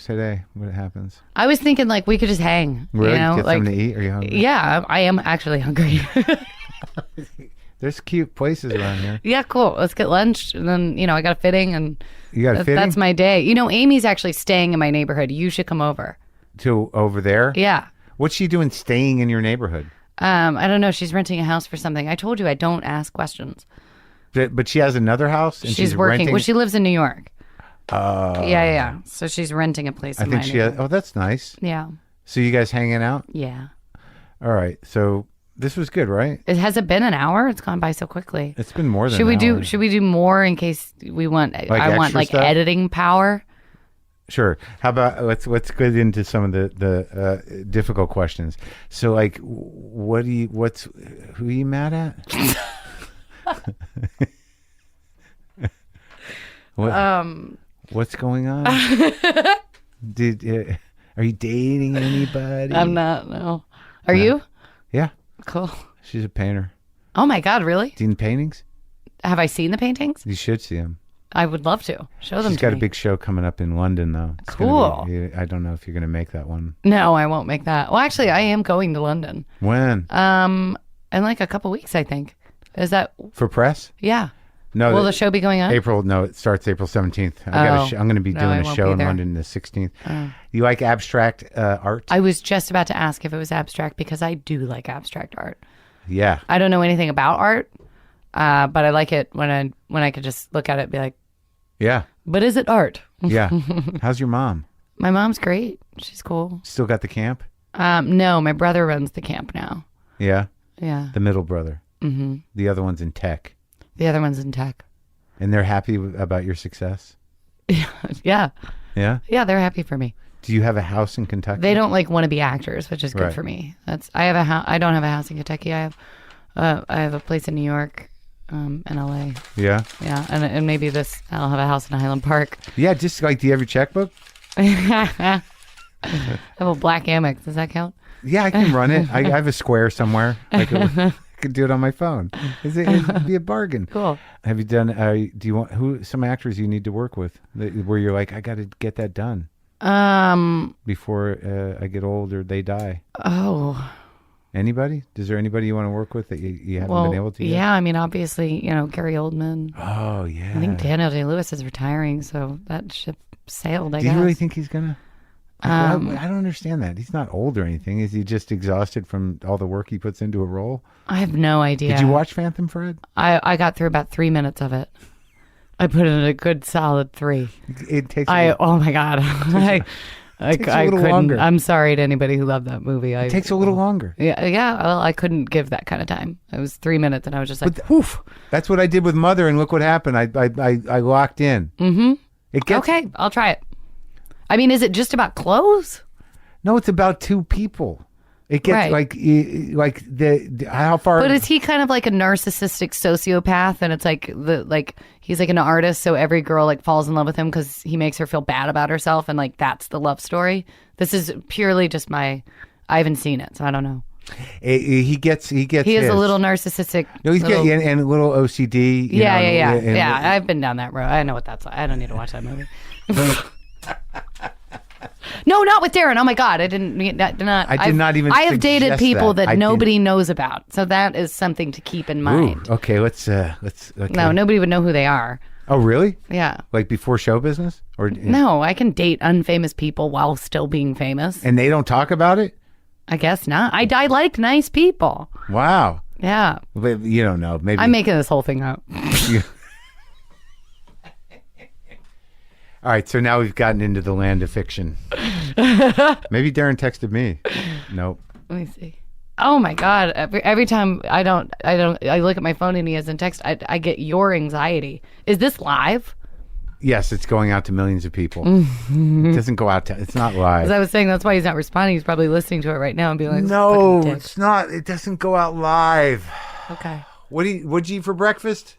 Today, what happens? I was thinking like we could just hang. Really? Get like, something to eat? Are you hungry? Yeah, I am actually hungry. There's cute places around here. Yeah, cool. Let's get lunch, and then I got a fitting, and you got a fitting. That's my day. Amy's actually staying in my neighborhood. You should come over. To over there? Yeah. What's she doing staying in your neighborhood? I don't know. She's renting a house for something. I told you I don't ask questions. But she has another house, and she's working. renting. Well, she lives in New York. Yeah. So she's renting a place. I think she has. Oh, that's nice. Yeah. So you guys hanging out? Yeah. All right. So this was good, right? Has it been an hour? It's gone by so quickly. It's been more than an hour. Should we do more in case we want? I want like stuff? editing power. Sure. How about let's get into some of the difficult questions. So like, who are you mad at? What? What's going on? Are you dating anybody? I'm not. No. Are you? Yeah. Cool. She's a painter. Oh my God! Really? Seen paintings? Have I seen the paintings? You should see them. I would love to show them. She's got a big show coming up in London, though. It's cool. I don't know if you're going to make that one. No, I won't make that. Well, actually, I am going to London. When? In like a couple weeks, I think. Is that for press? Yeah. No. Will the show be going on? April? No, it starts April 17th. I'm going to be doing a show in London the 16th. You like abstract art? I was just about to ask if it was abstract because I do like abstract art. Yeah. I don't know anything about art, but I like it when I could just look at it and be like, yeah. But is it art? Yeah. How's your mom? My mom's great. She's cool. Still got the camp? No, my brother runs the camp now. Yeah? Yeah. The middle brother? Mm-hmm. The other one's in tech? The other one's in tech. And they're happy about your success? Yeah. Yeah? Yeah, they're happy for me. Do you have a house in Kentucky? They don't want to be actors, which is good for me. I don't have a house in Kentucky. I have a place in New York, in LA. Yeah. Yeah, and maybe I'll have a house in Highland Park. Yeah, just like, do you have your checkbook? I have a black Amex. Does that count? Yeah, I can run it. I have a square somewhere. I could do it on my phone. It'd be a bargain. Cool. Have you done? Do you want some actors you need to work with where you're like, I got to get that done before I get old or they die? Oh. Anybody? Is there anybody you want to work with that you haven't been able to yet? Yeah, I mean, obviously, Gary Oldman. Oh, yeah. I think Daniel Day-Lewis is retiring, so that ship sailed, I guess. Do you really think he's going to? I don't understand that. He's not old or anything. Is he just exhausted from all the work he puts into a role? I have no idea. Did you watch Phantom Thread? I got through about 3 minutes of it. I put in a good solid 3. It takes. Oh my God. I couldn't. Longer. I'm sorry to anybody who loved that movie. It takes a little longer. Yeah. Well, I couldn't give that kind of time. It was 3 minutes, and I was just like, "Woof." That's what I did with Mother, and look what happened. I locked in. Mm-hmm. It gets Okay, I'll try it. I mean, is it just about clothes? No, it's about two people. It gets Right. like the how far. But is he kind of like a narcissistic sociopath? And it's like he's like an artist, so every girl like falls in love with him because he makes her feel bad about herself, and like that's the love story. This is purely just I haven't seen it, so I don't know. He gets. He is his. a little narcissistic. No, he's little, getting and a little OCD. you know, Yeah. I've been down that road. I know what that's like. I don't need to watch that movie. No, not with Darren. Oh my God, I didn't. Not. I did not even I have dated suggest people that. that nobody knows about, so that is something to keep in mind. Ooh, okay, let's. Okay. No, nobody would know who they are. Oh, really? Yeah. Like before show business, or No, I can date unfamous people while still being famous. and they don't talk about it. I guess not. I like nice people. Wow. Yeah. But you don't know. Maybe I'm making this whole thing up. All right, so now we've gotten into the land of fiction. Maybe Darren texted me. Nope. Let me see. Oh my God. Every time I look at my phone and he hasn't texted, I get your anxiety. Is this live? Yes, it's going out to millions of people. It doesn't go out to. It's not live. As I was saying, that's why he's not responding. He's probably listening to it right now and being like, No, "Fucking dick." it's not. It doesn't go out live. Okay. What'd you eat for breakfast?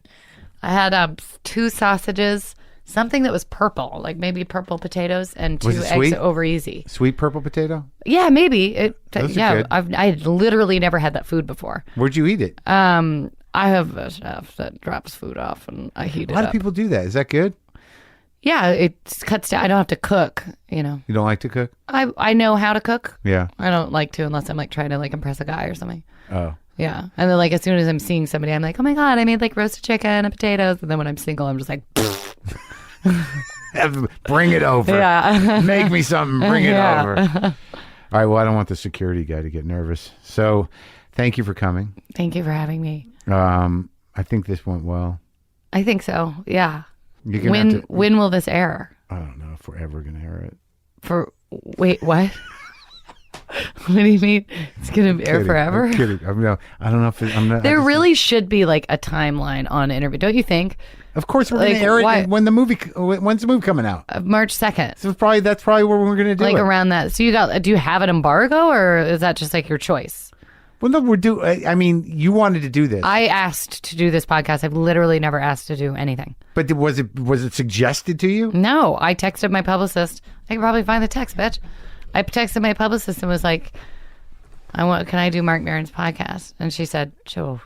I had 2 sausages, something that was purple, like maybe purple potatoes, and 2 Was it eggs sweet? over easy. Sweet purple potato. Yeah, maybe. Those are Yeah, good. I had literally never had that food before. Where'd you eat it? I have a chef that drops food off and I heat A it lot up. of people do that. Is that good? Yeah, it cuts down. I don't have to cook, you know. You don't like to cook? I know how to cook. Yeah. I don't like to unless I'm like trying to like impress a guy or something. Oh. Yeah. And then like as soon as I'm seeing somebody, I'm like, oh my God, I made like roasted chicken and potatoes. And then when I'm single, I'm just like, Bring it over. yeah. Make me something. Bring it Yeah. over. All right. Well, I don't want the security guy to get nervous. So, thank you for coming. Thank you for having me. I think this went well. I think so. Yeah. You're gonna have to, When will this air? I don't know if we're ever gonna air it. Wait, what? What do you mean? It's gonna air Kidding. forever? I'm kidding. I don't know if I'm not. There really should be like a timeline on interview, don't you think? Of course, we're like, gonna air why- it when the movie. When's the movie coming out? March 2nd. So that's probably where we're gonna do Like it. around that. So do you have an embargo or is that just like your choice? Well, no, I mean, you wanted to do this, I asked to do this podcast. I've literally never asked to do anything. but was it suggested to you? No, I texted my publicist. I can probably find the text, bitch. I texted my publicist and was like, can I do Marc Maron's podcast? And she said, sure.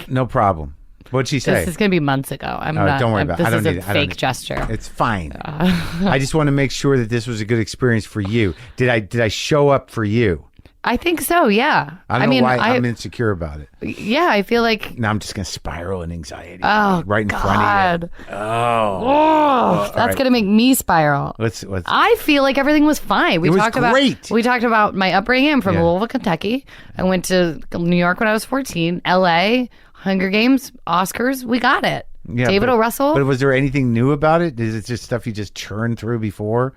No problem. What'd she say? This is going to be months ago. Don't worry about it. This I don't is need a it. I don't fake need- gesture. It's fine. I just want to make sure that this was a good experience for you. Did I show up for you? I think so, yeah. I don't know why I'm insecure about it. Yeah, I feel like... Now I'm just going to spiral in anxiety. Oh, right in God. front of you. Oh, that's going to make me spiral. Let's. I feel like everything was fine. It was great. We talked about my upbringing. I'm from Yeah. Louisville, Kentucky. I went to New York when I was 14. LA, Hunger Games, Oscars. We got it. Yeah, David O. Russell. But was there anything new about it? Is it just stuff you just churned through before?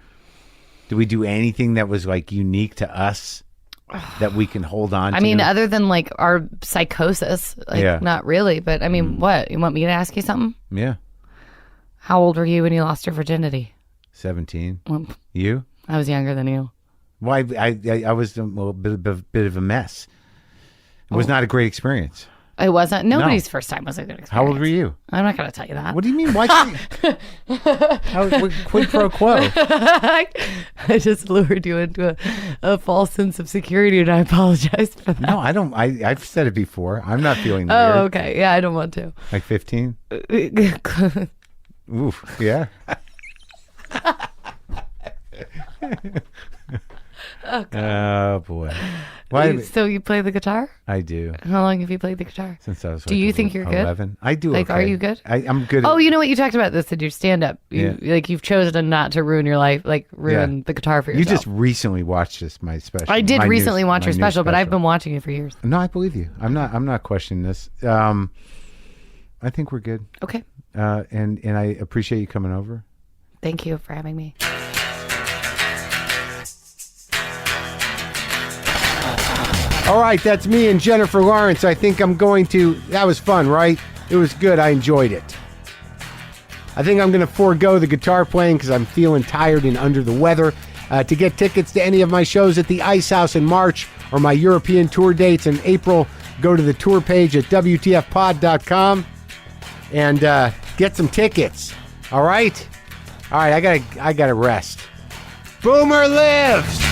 Did we do anything that was like unique to us that we can hold on to? I mean, other than like our psychosis, like Yeah. not really. But I mean, what? You want me to ask you something? Yeah. How old were you when you lost your virginity? 17. Well, You? I was younger than you. Well, I was a bit of a mess. It was not a great experience. It wasn't. Nobody's first time was a good experience. How old were you? I'm not going to tell you that. What do you mean? Why can't you? Quid pro quo. I just lured you into a false sense of security, and I apologize for that. No, I don't. I've said it before. I'm not feeling weird. Oh, okay. Yeah, I don't want to. Like 15? Oof. Yeah. Oh, boy. Why? So you play the guitar? I do. How long have you played the guitar? Since I was. Do like, you think you're good? 11. I do. Like, okay. are you good? I'm good. Oh, you know what? You talked about this in your stand-up. Like, you've chosen not to ruin your life, like ruin Yeah. the guitar for You yourself. just recently watched my special. I did my recently new, watch my your new special, but I've been watching it for years. No, I believe you. I'm not questioning this. I think we're good. Okay. And I appreciate you coming over. Thank you for having me. All right, that's me and Jennifer Lawrence. I think I'm going to. That was fun, right? It was good. I enjoyed it. I think I'm going to forego the guitar playing because I'm feeling tired and under the weather. To get tickets to any of my shows at the Ice House in March or my European tour dates in April, go to the tour page at WTFpod.com and get some tickets. All right? All right, I gotta rest. Boomer lives!